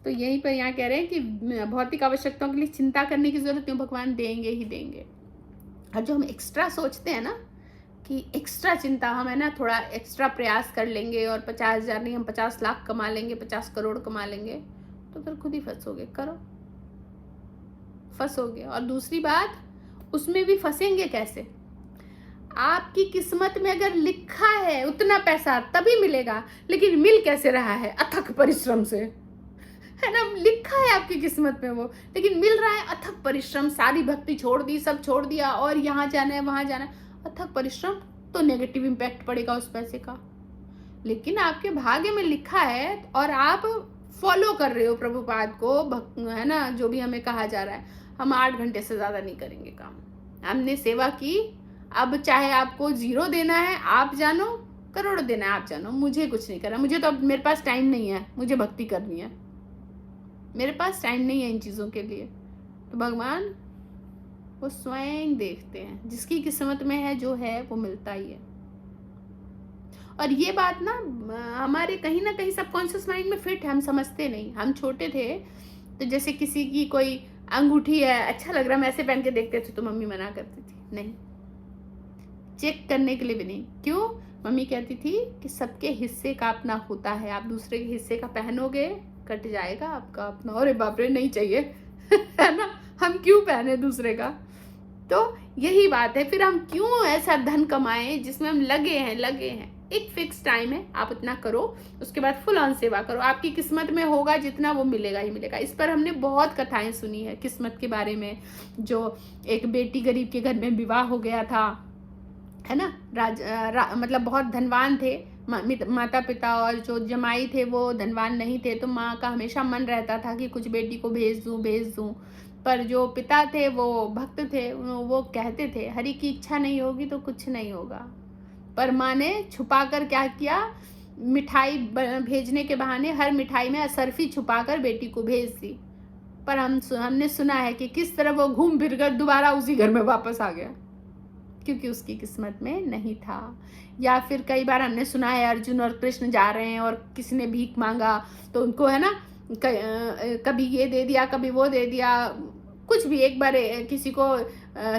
तो यहीं पर यहाँ कह रहे हैं कि भौतिक आवश्यकताओं के लिए चिंता करने की जरूरत नहीं, भगवान देंगे ही देंगे। और जो हम एक्स्ट्रा सोचते हैं ना कि एक्स्ट्रा चिंता, हम है ना थोड़ा एक्स्ट्रा प्रयास कर लेंगे और 50,000 नहीं हम 50 लाख कमा लेंगे, 50 करोड़ कमा लेंगे, तो फिर खुद ही फंसोगे। करो, फंसोगे। और दूसरी बात, उसमें भी फंसेंगे कैसे? आपकी किस्मत में अगर लिखा है उतना पैसा तभी मिलेगा, लेकिन मिल कैसे रहा है? अथक परिश्रम से, है ना। लिखा है आपकी किस्मत में वो, लेकिन मिल रहा है अथक परिश्रम। सारी भक्ति छोड़ दी, सब छोड़ दिया, और यहाँ जाना है वहाँ जाना है, अथक परिश्रम, तो नेगेटिव इम्पैक्ट पड़ेगा उस पैसे का। लेकिन आपके भाग्य में लिखा है और आप फॉलो कर रहे हो प्रभुपाद को, है ना, जो भी हमें कहा जा रहा है। हम 8 घंटे से ज़्यादा नहीं करेंगे काम, हमने सेवा की। अब चाहे आपको 0 देना है आप जानो, करोड़ देना है आप जानो, मुझे कुछ नहीं करना। मुझे तो अब मेरे पास टाइम नहीं है, मुझे भक्ति करनी है, मेरे पास टाइम नहीं है इन चीज़ों के लिए। तो भगवान वो स्वयं देखते हैं, जिसकी किस्मत में है जो है वो मिलता ही है। और ये बात ना हमारे कहीं ना कहीं सबकॉन्शियस माइंड में फिट है, हम समझते नहीं। हम छोटे थे तो जैसे किसी की कोई अंगूठी है, अच्छा लग रहा है, मैं ऐसे पहन के देखते थे तो मम्मी मना करती थी, नहीं चेक करने के लिए भी नहीं। क्यों? मम्मी कहती थी कि सबके हिस्से का अपना होता है, आप दूसरे के हिस्से का पहनोगे कट जाएगा आपका अपना। अरे बाप रे, नहीं चाहिए है ना, हम क्यों पहने दूसरे का। तो यही बात है, फिर हम क्यों ऐसा धन कमाएं जिसमें हम लगे हैं। एक फिक्स टाइम है, आप इतना करो, उसके बाद फुल ऑन सेवा करो, आपकी किस्मत में होगा जितना वो मिलेगा ही मिलेगा। इस पर हमने बहुत कथाएं सुनी है किस्मत के बारे में। जो एक बेटी गरीब के घर में विवाह हो गया था, है ना, मतलब बहुत धनवान थे माता पिता, और जो जमाई थे वो धनवान नहीं थे, तो माँ का हमेशा मन रहता था कि कुछ बेटी को भेज दूं। पर जो पिता थे वो भक्त थे, वो कहते थे हरि की इच्छा नहीं होगी तो कुछ नहीं होगा। पर माँ ने छुपाकर क्या किया, मिठाई भेजने के बहाने हर मिठाई में असरफी छुपाकर बेटी को भेज दी। पर हमने सुना है कि किस तरह वो घूम फिर कर दोबारा उसी घर में वापस आ गया, क्योंकि उसकी किस्मत में नहीं था। या फिर कई बार हमने सुना है अर्जुन और कृष्ण जा रहे हैं और किसी ने भीख मांगा तो उनको, है ना, कभी ये दे दिया कभी वो दे दिया, कुछ भी। एक बार किसी को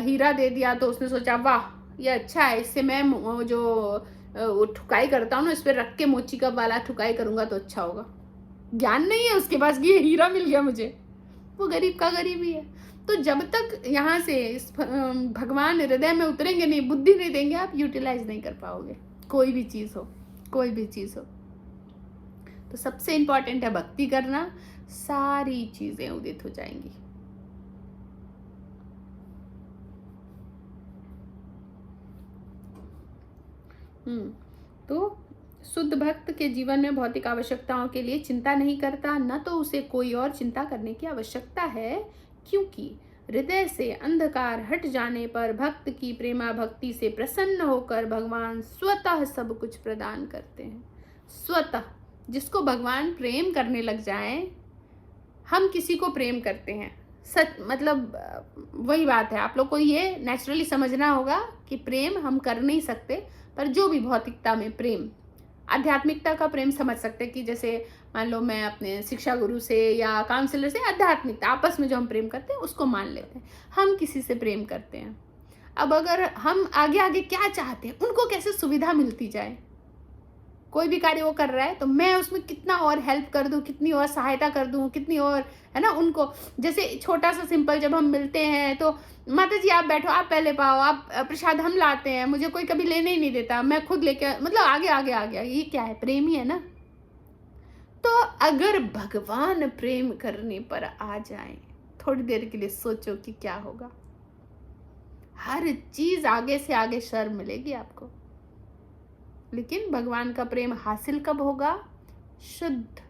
हीरा दे दिया तो उसने सोचा वाह ये अच्छा है, इससे मैं जो ठुकाई करता हूँ ना, इस पर रख के मोची का वाला ठुकाई करूंगा तो अच्छा होगा। ज्ञान नहीं है उसके पास कि ये हीरा मिल गया मुझे, वो गरीब का गरीब ही है। तो जब तक यहाँ से भगवान हृदय में उतरेंगे नहीं, बुद्धि नहीं देंगे, आप यूटिलाइज नहीं कर पाओगे कोई भी चीज़ हो। तो सबसे इम्पोर्टेंट है भक्ति करना, सारी चीजें उदित हो जाएंगी। तो शुद्ध भक्त के जीवन में भौतिक आवश्यकताओं के लिए चिंता नहीं करता, न तो उसे कोई और चिंता करने की आवश्यकता है, क्योंकि हृदय से अंधकार हट जाने पर भक्त की प्रेमा भक्ति से प्रसन्न होकर भगवान स्वतः सब कुछ प्रदान करते हैं। स्वतः, जिसको भगवान प्रेम करने लग जाए, हम किसी को प्रेम करते हैं, सच मतलब वही बात है, आप लोग को ये नेचुरली समझना होगा कि प्रेम हम कर नहीं सकते, पर जो भी भौतिकता में प्रेम, आध्यात्मिकता का प्रेम समझ सकते हैं कि जैसे मान लो मैं अपने शिक्षा गुरु से या काउंसलर से, आध्यात्मिकता आपस में जो हम प्रेम करते हैं उसको मान लेते हैं, हम किसी से प्रेम करते हैं। अब अगर हम आगे आगे क्या चाहते हैं, उनको कैसे सुविधा मिलती जाए, कोई भी कार्य वो कर रहा है तो मैं उसमें कितना और हेल्प कर दूं, कितनी और सहायता कर दूं, कितनी और, है ना, उनको जैसे छोटा सा सिंपल जब हम मिलते हैं तो माता जी आप बैठो, आप पहले पाओ, आप प्रसाद हम लाते हैं, मुझे कोई कभी लेने ही नहीं देता, मैं खुद लेके, मतलब आगे आगे आ गया, ये क्या है, प्रेम ही है ना। तो अगर भगवान प्रेम करने पर आ जाए, थोड़ी देर के लिए सोचो कि क्या होगा। हर चीज आगे से आगे शर्म मिलेगी आपको, लेकिन भगवान का प्रेम हासिल कब होगा? शुद्ध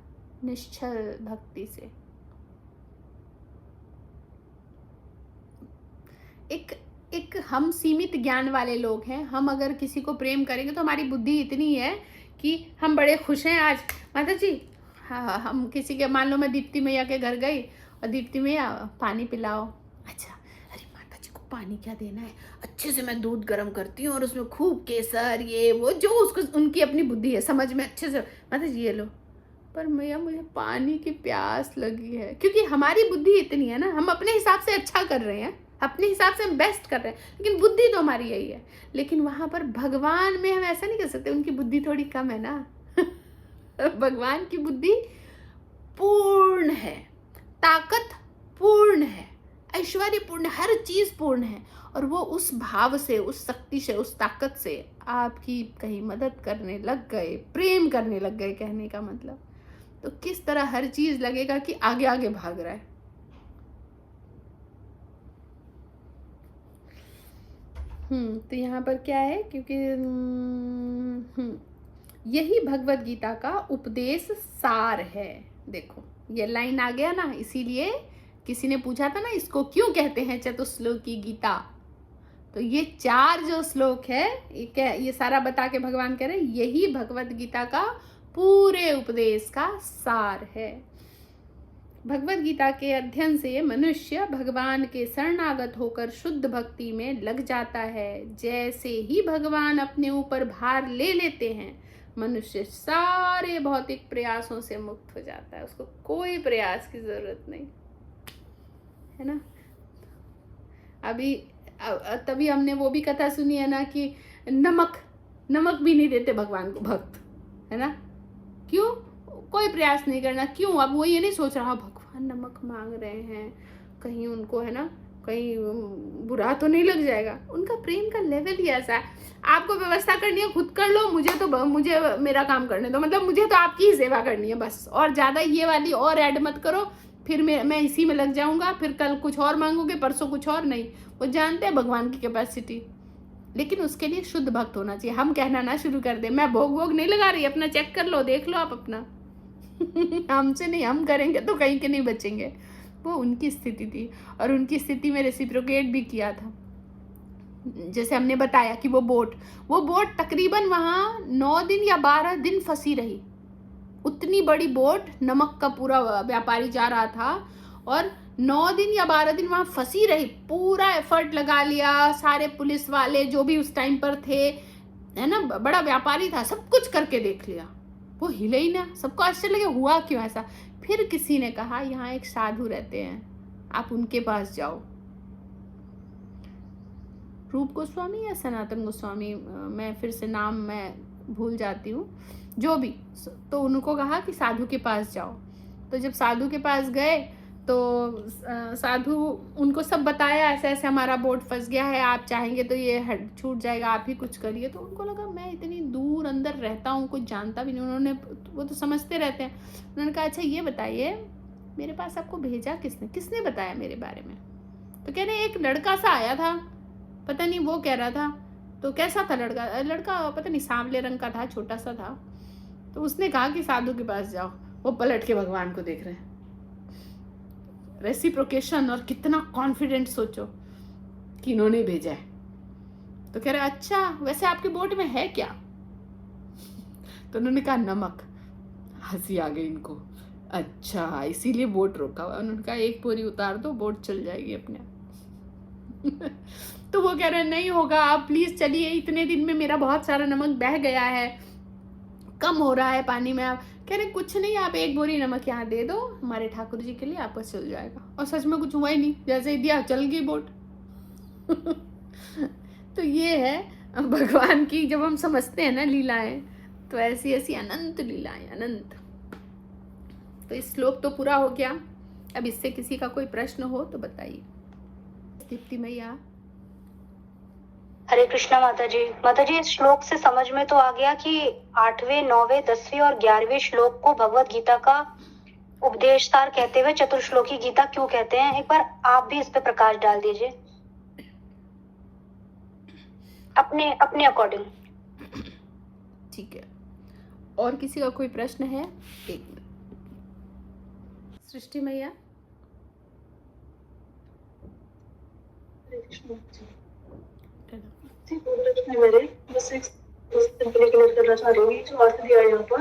निश्चल भक्ति से। एक हम सीमित ज्ञान वाले लोग हैं, हम अगर किसी को प्रेम करेंगे तो हमारी बुद्धि इतनी है कि हम बड़े खुश हैं आज माता जी, हाँ हम किसी के, मान लो मैं दीप्ति मैया के घर गई और दीप्ति मैया पानी पिलाओ, अच्छा अरे माता जी को पानी क्या देना है, अच्छे से मैं दूध गर्म करती हूँ और उसमें खूब केसर ये वो, जो उसको उनकी अपनी बुद्धि है समझ में, अच्छे से माता जी ये लो, पर मैया मुझे पानी की प्यास लगी है, क्योंकि हमारी बुद्धि इतनी है ना, हम अपने हिसाब से अच्छा कर रहे हैं, अपने हिसाब से हम बेस्ट कर रहे हैं, लेकिन बुद्धि तो हमारी यही है। लेकिन वहां पर भगवान में हम ऐसा नहीं कर सकते, उनकी बुद्धि थोड़ी कम है ना भगवान की बुद्धि पूर्ण है, ताकत पूर्ण है, ऐश्वर्य पूर्ण, हर चीज पूर्ण है, और वो उस भाव से, उस शक्ति से, उस ताकत से आपकी कहीं मदद करने लग गए, प्रेम करने लग गए, कहने का मतलब। तो किस तरह हर चीज लगेगा कि आगे आगे भाग रहा है। तो यहाँ पर क्या है, क्योंकि यही भगवत गीता का उपदेश सार है। देखो ये लाइन आ गया ना, इसीलिए किसी ने पूछा था ना इसको क्यों कहते हैं चतुश्लोकी गीता, तो ये 4 जो श्लोक है ये सारा बता के भगवान कह रहे हैं यही भगवत गीता का पूरे उपदेश का सार है। भगवत गीता के अध्ययन से मनुष्य भगवान के शरणागत होकर शुद्ध भक्ति में लग जाता है। जैसे ही भगवान अपने ऊपर भार ले लेते हैं, मनुष्य सारे भौतिक प्रयासों से मुक्त हो जाता है, उसको कोई प्रयास की जरूरत नहीं है ना। अभी तभी हमने वो भी कथा सुनी है ना कि नमक भी नहीं देते भगवान को भक्त, है ना? क्यों? कोई प्रयास नहीं करना। क्यों? अब वो ये नहीं सोच रहा भगवान नमक मांग रहे हैं, कहीं उनको, है ना, कहीं बुरा तो नहीं लग जाएगा। उनका प्रेम का लेवल ही ऐसा है। आपको व्यवस्था करनी है खुद कर लो, मुझे मेरा काम करने दो, मतलब मुझे तो आपकी ही सेवा करनी है बस, और ज़्यादा ये वाली और ऐड मत करो, फिर मैं इसी में लग जाऊंगा, फिर कल कुछ और मांगोगे, परसों कुछ और। नहीं, वो जानते हैं भगवान की कैपेसिटी, लेकिन उसके लिए शुद्ध भक्त होना चाहिए। हम कहना ना शुरू कर दे, मैं भोग नहीं लगा रही, अपना चेक कर लो, देख लो आप अपना। हमसे नहीं, हम करेंगे तो कहीं के नहीं बचेंगे। वो उनकी स्थिति थी, और उनकी स्थिति में रेसिप्रोकेट भी किया था। जैसे हमने बताया कि वो बोट तकरीबन वहाँ 9 दिन या 12 दिन फंसी रही। उतनी बड़ी बोट, नमक का पूरा व्यापारी जा रहा था, और 9 दिन या 12 दिन वहाँ फंसी रही। पूरा एफर्ट लगा लिया, सारे पुलिस वाले जो भी उस टाइम पर थे, है ना, बड़ा व्यापारी था, सब कुछ करके देख लिया, वो हिले ही ना। सबको आश्चर्य लगे, हुआ क्यों ऐसा? फिर किसी ने कहा यहाँ एक साधु रहते हैं, आप उनके पास जाओ। रूप गोस्वामी या सनातन गोस्वामी, मैं फिर से नाम मैं भूल जाती हूँ, जो भी, तो उनको कहा कि साधु के पास जाओ। तो जब साधु के पास गए तो साधु उनको सब बताया, ऐसे ऐसे हमारा बोट फंस गया है, आप चाहेंगे तो ये छूट जाएगा, आप ही कुछ करिए। तो उनको लगा मैं इतनी दूर अंदर रहता हूँ, कुछ जानता भी नहीं। वो तो समझते रहते हैं। उन्होंने कहा अच्छा ये बताइए, मेरे पास आपको भेजा किसने बताया मेरे बारे में? तो कह रहे एक लड़का सा आया था, पता नहीं वो कह रहा था। तो कैसा था लड़का पता नहीं, सांवले रंग का था, छोटा सा था। तो उसने कहा कि साधु के पास जाओ। वो पलट के भगवान को देख रहे हैं। रेसिप्रोकेशन, और कितना कॉन्फिडेंट, सोचो कि इन्होंने भेजा है। तो कह रहे अच्छा वैसे आपके बोट में है क्या? तो उन्होंने कहा नमक। हंसी आ गई इनको, अच्छा इसीलिए बोट रोका हुआ। उन्होंने कहा एक बोरी उतार दो, बोट चल जाएगी अपने आप। तो वो कह रहे नहीं होगा, आप प्लीज चलिए, इतने दिन में मेरा बहुत सारा नमक बह गया है, कम हो रहा है पानी में। आप कह रहे कुछ नहीं, आप एक बोरी नमक यहाँ दे दो हमारे ठाकुर जी के लिए, आपको चल जाएगा। और सच में कुछ हुआ ही नहीं, जैसे ही दिया चल गई बोट। तो ये है भगवान की, जब हम समझते हैं ना लीलाएं, तो ऐसी ऐसी अनंत लीलाएं, अनंत। तो इस श्लोक तो पूरा हो गया। अब इससे किसी का कोई प्रश्न हो तो बताइए। दीप्ति मैया। हरे कृष्णा माता जी, इस श्लोक से समझ में तो आ गया कि 8वें, 9वें, 10वें और 11वें श्लोक को भगवत गीता का उपदेशसार कहते हुए चतुर्श्लोकी गीता क्यों कहते हैं। एक बार आप भी इस पे प्रकाश डाल दीजिए अपने अकॉर्डिंग। ठीक है, और किसी का कोई प्रश्न है? एक मिनट। सृष्टि मैया। मेरे बस एक क्लियर करना चाह रही हूँ, जो अर्थ दिया यहाँ पर,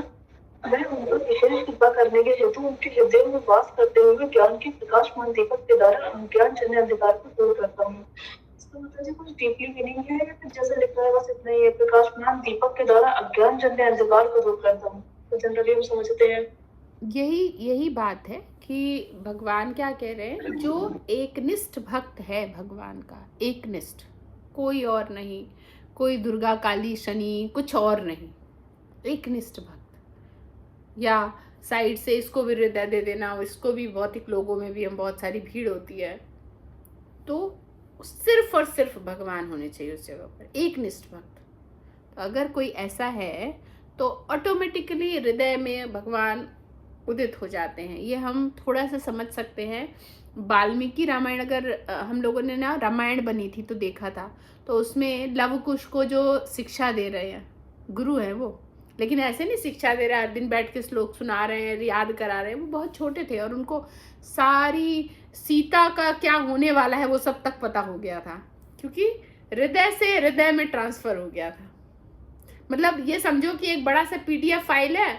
मैं उन पर विशेष कृपा करने के हेतु उनके हृदय में वास करते हुए ज्ञान के प्रकाशमान दीपक के द्वारा अज्ञान जन्य अंधकार को दूर करता हूँ। इसका मतलब जी कुछ डीपली मीनिंग है या फिर जैसे लिखा है बस इतना ही है, प्रकाशमान दीपक के द्वारा अज्ञान जन्य अंधकार को दूर करता हूँ। तो जनरली हम समझते हैं यही बात है कि भगवान क्या कह रहे हैं, जो एकनिष्ठ भक्त है भगवान का, एकनिष्ठ, कोई और नहीं, कोई दुर्गा काली शनि कुछ और नहीं, एकनिष्ठ भक्त। या साइड से इसको भी हृदय दे देना, इसको भी, भौतिक लोगों में भी हम बहुत सारी भीड़ होती है, तो सिर्फ और सिर्फ भगवान होने चाहिए उस जगह पर, एकनिष्ठ भक्त। तो अगर कोई ऐसा है तो ऑटोमेटिकली हृदय में भगवान उदित हो जाते हैं। ये हम थोड़ा सा समझ सकते हैं। वाल्मीकि रामायण, अगर हम लोगों ने ना रामायण बनी थी तो देखा था, तो उसमें लव कुश को जो शिक्षा दे रहे हैं, गुरु है वो, लेकिन ऐसे नहीं शिक्षा दे रहे हैं, हर दिन बैठ के श्लोक सुना रहे हैं, याद करा रहे हैं। वो बहुत छोटे थे और उनको सारी सीता का क्या होने वाला है वो सब तक पता हो गया था, क्योंकि हृदय से हृदय में ट्रांसफर हो गया था। मतलब ये समझो कि एक बड़ा सा PDF फाइल है,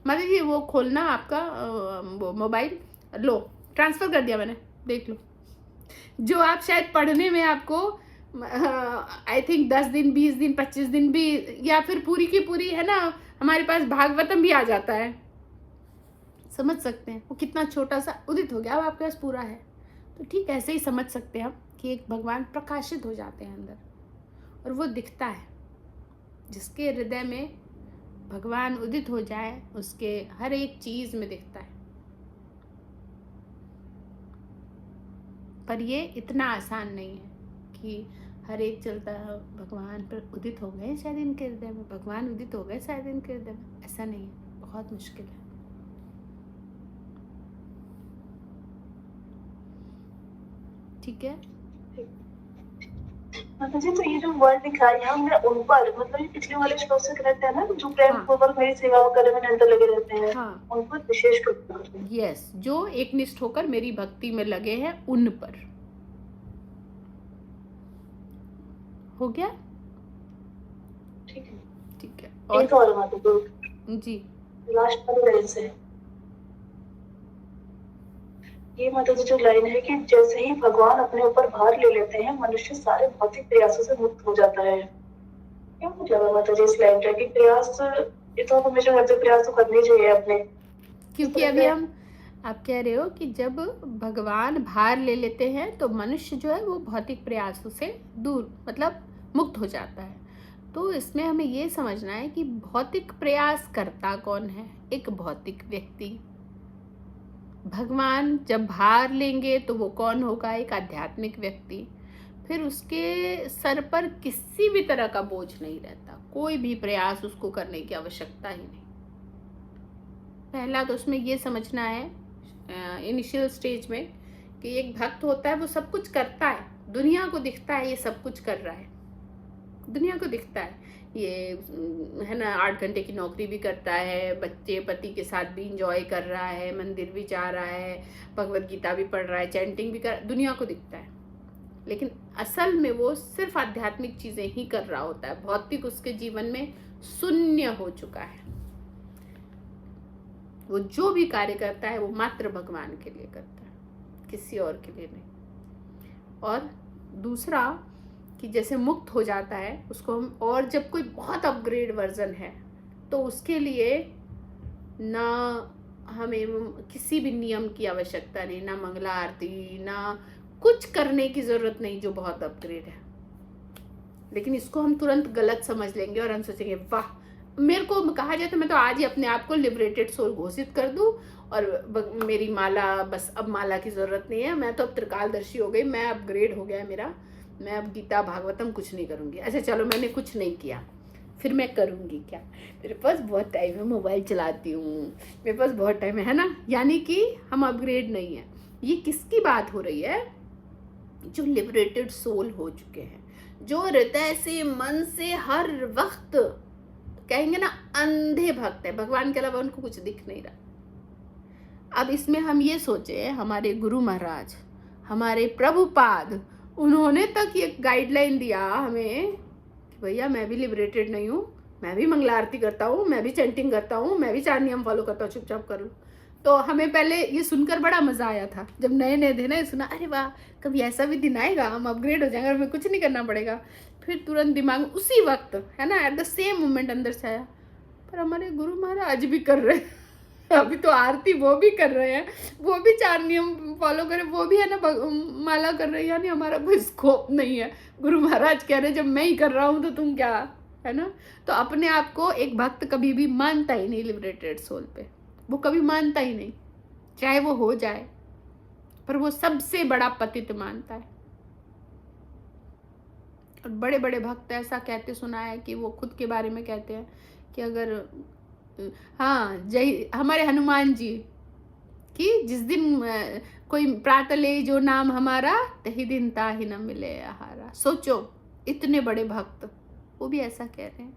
मतलब ये वो खोलना आपका वो मोबाइल, लो ट्रांसफर कर दिया मैंने, देख लो। जो आप शायद पढ़ने में आपको आई थिंक 10 दिन, 20 दिन, 25 दिन भी, या फिर पूरी की पूरी, है ना, हमारे पास भागवतम भी आ जाता है, समझ सकते हैं वो कितना छोटा सा उदित हो गया, अब आपके पास पूरा है। तो ठीक ऐसे ही समझ सकते हैं हम कि एक भगवान प्रकाशित हो जाते हैं अंदर, और वो दिखता है, जिसके हृदय में भगवान उदित हो जाए उसके हर एक चीज में दिखता है। पर ये इतना आसान नहीं है कि हर एक चलता भगवान पर उदित हो गए शायद इनके हृदय में, भगवान उदित हो गए शायद इनके हृदय में, ऐसा नहीं है, बहुत मुश्किल है। ठीक है। माता जी, तो ये जो वर्ड लिखा है यहाँ मैं उन पर, मतलब ये पिछले वाले श्लोक से कनेक्ट है ना, जो प्रेम हाँ। पूर्वक मेरी सेवा करने में निरंतर लगे रहते हैं, हाँ। उन पर विशेष कृपा करते हैं। यस, जो एकनिष्ठ होकर मेरी भक्ति में लगे हैं उन पर। हो गया? ठीक है। ठीक है। एक और माता जी, जी, लास्ट वाली लाइन से ये माता जी जो लाइन है कि जैसे ही भगवान अपने ऊपर भार ले लेते हैं मनुष्य सारे भौतिक प्रयासों से मुक्त हो जाता है। क्या मतलब है माता जी इस लाइन का कि प्रयास, ये तो हमेशा करते प्रयास तो करने चाहिए अपने, क्योंकि अभी हम, आप कह रहे हो कि जब भगवान भार ले लेते हैं तो मनुष्य जो है वो भौतिक प्रयासों से दूर, मतलब मुक्त हो जाता है। तो इसमें हमें ये समझना है कि भौतिक प्रयास करता कौन है? एक भौतिक व्यक्ति। भगवान जब भार लेंगे तो वो कौन होगा? एक आध्यात्मिक व्यक्ति। फिर उसके सर पर किसी भी तरह का बोझ नहीं रहता, कोई भी प्रयास उसको करने की आवश्यकता ही नहीं। पहला तो उसमें ये समझना है इनिशियल स्टेज में कि एक भक्त होता है वो सब कुछ करता है, दुनिया को दिखता है ये सब कुछ कर रहा है, दुनिया को दिखता है ये है ना, 8 घंटे की नौकरी भी करता है, बच्चे पति के साथ भी इंजॉय कर रहा है, मंदिर भी जा रहा है, भगवत गीता भी पढ़ रहा है, चैंटिंग भी कर, दुनिया को दिखता है। लेकिन असल में वो सिर्फ आध्यात्मिक चीजें ही कर रहा होता है, भौतिक उसके जीवन में शून्य हो चुका है। वो जो भी कार्य करता है वो मात्र भगवान के लिए करता है, किसी और के लिए नहीं। और दूसरा कि जैसे मुक्त हो जाता है उसको हम, और जब कोई बहुत अपग्रेड वर्जन है तो उसके लिए ना हमें किसी भी नियम की आवश्यकता नहीं, ना मंगला आरती, ना कुछ करने की जरूरत नहीं, जो बहुत अपग्रेड है। लेकिन इसको हम तुरंत गलत समझ लेंगे और हम सोचेंगे वाह, मेरे को कहा जाए तो मैं तो आज ही अपने आप को लिबरेटेड सोल घोषित कर दूं और मेरी माला, बस अब माला की जरूरत नहीं है, मैं तो अब त्रिकालदर्शी हो गई, मैं अपग्रेड हो गया मेरा, मैं अब गीता भागवतम कुछ नहीं करूंगी। अच्छा चलो मैंने कुछ नहीं किया, फिर मैं करूंगी क्या? मेरे पास बहुत टाइम है, मोबाइल चलाती हूँ, मेरे पास बहुत टाइम है ना। यानी कि हम अपग्रेड नहीं है। ये किसकी बात हो रही है? जो लिबरेटेड सोल हो चुके हैं, जो हृदय से, मन से हर वक्त कहेंगे ना अंधे भक्त है, भगवान के अलावा उनको कुछ दिख नहीं रहा। अब इसमें हम ये सोचे, हमारे गुरु महाराज, हमारे प्रभुपाद, उन्होंने तक ये गाइडलाइन दिया हमें कि भैया मैं भी लिबरेटेड नहीं हूँ, मैं भी मंगला आरती करता हूँ, मैं भी चैंटिंग करता हूँ, मैं भी 4 नियम फॉलो करता हूँ, चुपचाप कर लो। तो हमें पहले ये सुनकर बड़ा मजा आया था, जब नए नए थे ना, ये सुना, अरे वाह कभी ऐसा भी दिन आएगा हम अपग्रेड हो जाएंगे और हमें कुछ नहीं करना पड़ेगा। फिर तुरंत दिमाग में उसी वक्त, है ना, एट द सेम मोमेंट अंदर से आया, पर हमारे गुरु महाराज भी कर रहे हैं, अभी तो आरती वो भी कर रहे हैं, वो भी 4 नियम फॉलो कर रहे, वो भी है ना माला कर रहे हैं, यानी हमारा कोई स्कोप नहीं है। गुरु महाराज कह रहे जब मैं ही कर रहा हूँ तो तुम क्या, है ना। तो अपने आप को एक भक्त कभी भी मानता ही नहीं लिबरेटेड सोल पे, वो कभी मानता ही नहीं, चाहे वो हो जाए, पर वो सबसे बड़ा पतित मानता है। और बड़े बड़े भक्त ऐसा कहते सुना है कि वो खुद के बारे में कहते हैं कि अगर, हाँ, जय हमारे हनुमान जी कि जिस दिन कोई प्रातः ले जो नाम हमारा, तही दिन ताहि न मिले आहारा। सोचो, इतने बड़े भक्त, वो भी ऐसा कह रहे हैं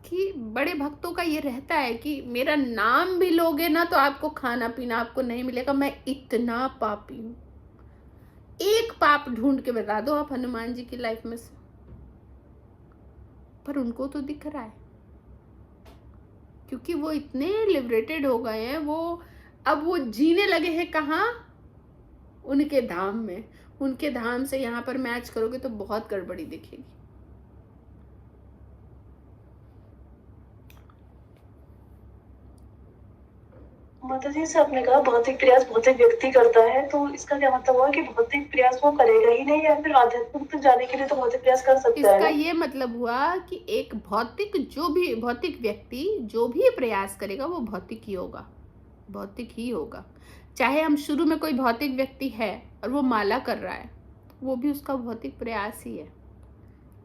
कि बड़े भक्तों का ये रहता है कि मेरा नाम भी लोगे ना तो आपको खाना पीना आपको नहीं मिलेगा, मैं इतना पापी हूं। एक पाप ढूंढ के बता दो आप हनुमान जी की लाइफ में से, पर उनको तो दिख रहा है, क्योंकि वो इतने लिबरेटेड हो गए हैं। वो अब वो जीने लगे हैं कहाँ? उनके धाम में। उनके धाम से यहाँ पर मैच करोगे तो बहुत गड़बड़ी दिखेगी। माता जी से आपने कहा भौतिक प्रयास भौतिक व्यक्ति करता है, तो इसका क्या मतलब हुआ कि भौतिक प्रयास वो करेगा ही नहीं, या फिर आध्यात्मिक तक जाने के लिए तो भौतिक प्रयास कर सकता इसका है? ये मतलब हुआ कि एक भौतिक व्यक्ति जो भी प्रयास करेगा वो भौतिक ही होगा, भौतिक ही होगा। चाहे हम शुरू में कोई भौतिक व्यक्ति है और वो माला कर रहा है, वो भी उसका भौतिक प्रयास ही है।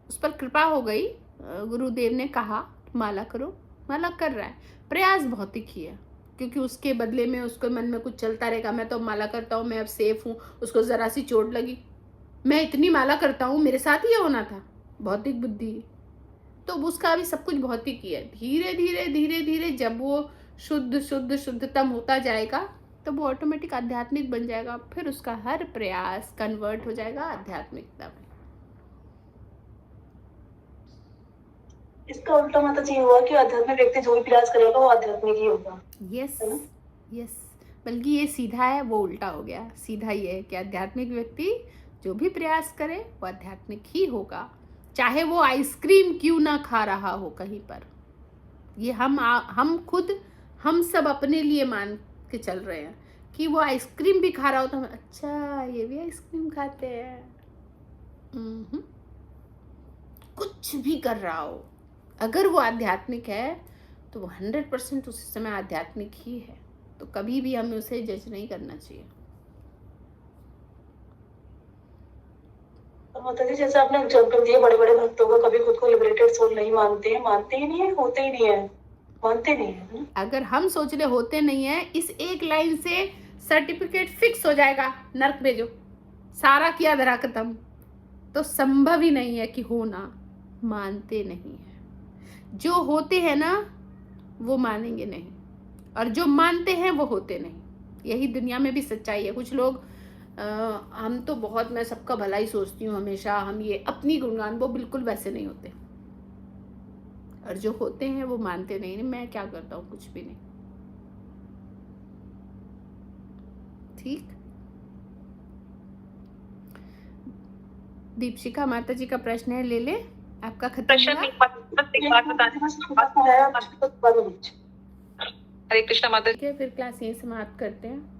उस पर कृपा हो गई, गुरुदेव ने कहा माला करो, माला कर रहा है, प्रयास भौतिक ही है, क्योंकि उसके बदले में उसके मन में कुछ चलता रहेगा, मैं तो माला करता हूँ, मैं अब सेफ हूँ, उसको जरा सी चोट लगी, मैं इतनी माला करता हूँ, मेरे साथ ही होना था, भौतिक बुद्धि। तो उसका अभी सब कुछ भौतिक ही है। धीरे धीरे धीरे धीरे जब वो शुद्धतम होता जाएगा तो वो ऑटोमेटिक आध्यात्मिक बन जाएगा, फिर उसका हर प्रयास कन्वर्ट हो जाएगा आध्यात्मिकता में। इसका उल्टा माता जी हुआ कि आध्यात्मिक व्यक्ति जो भी प्रयास करेगा वो आध्यात्मिक ही होगा। यस है ना? यस, बल्कि ये सीधा है, वो उल्टा हो गया। सीधा ये है कि आध्यात्मिक व्यक्ति जो भी प्रयास करे वो आध्यात्मिक ही होगा, चाहे वो आइसक्रीम क्यों ना खा रहा हो कहीं पर। ये हम खुद हम सब अपने लिए मान के चल रहे हैं कि वो आइसक्रीम भी खा रहा हो तो हम अच्छा ये भी आइसक्रीम खाते हैं। कुछ भी कर रहा हो, अगर वो आध्यात्मिक है तो वो 100% उस समय आध्यात्मिक ही है। तो कभी भी हमें उसे जज नहीं करना चाहिए। और माता जी जैसे आपने एग्जाम्पल दिए बड़े बड़े भक्तों को, कभी खुद को लिबरेटेड सोल नहीं मानते हैं, मानते ही नहीं है, होते ही नहीं है, मानते नहीं है ना? अगर हम सोच रहे होते नहीं है, इस एक लाइन से सर्टिफिकेट फिक्स हो जाएगा, नर्क भेजो, सारा किया धरा खत्म। तो संभव ही नहीं है कि होना, मानते नहीं है। जो होते हैं ना वो मानेंगे नहीं, और जो मानते हैं वो होते नहीं। यही दुनिया में भी सच्चाई है। कुछ लोग हम तो बहुत, मैं सबका भला ही सोचती हूँ हमेशा, हम ये अपनी गुणगान, वो बिल्कुल वैसे नहीं होते। और जो होते हैं वो मानते नहीं। मैं क्या करता हूँ, कुछ भी नहीं। ठीक। दीपशिका माता जी का प्रश्न है, ले ले, आपका खत्म हुआ? हरे कृष्णा माता ठीक है, फिर क्लास यहीं समाप्त करते हैं।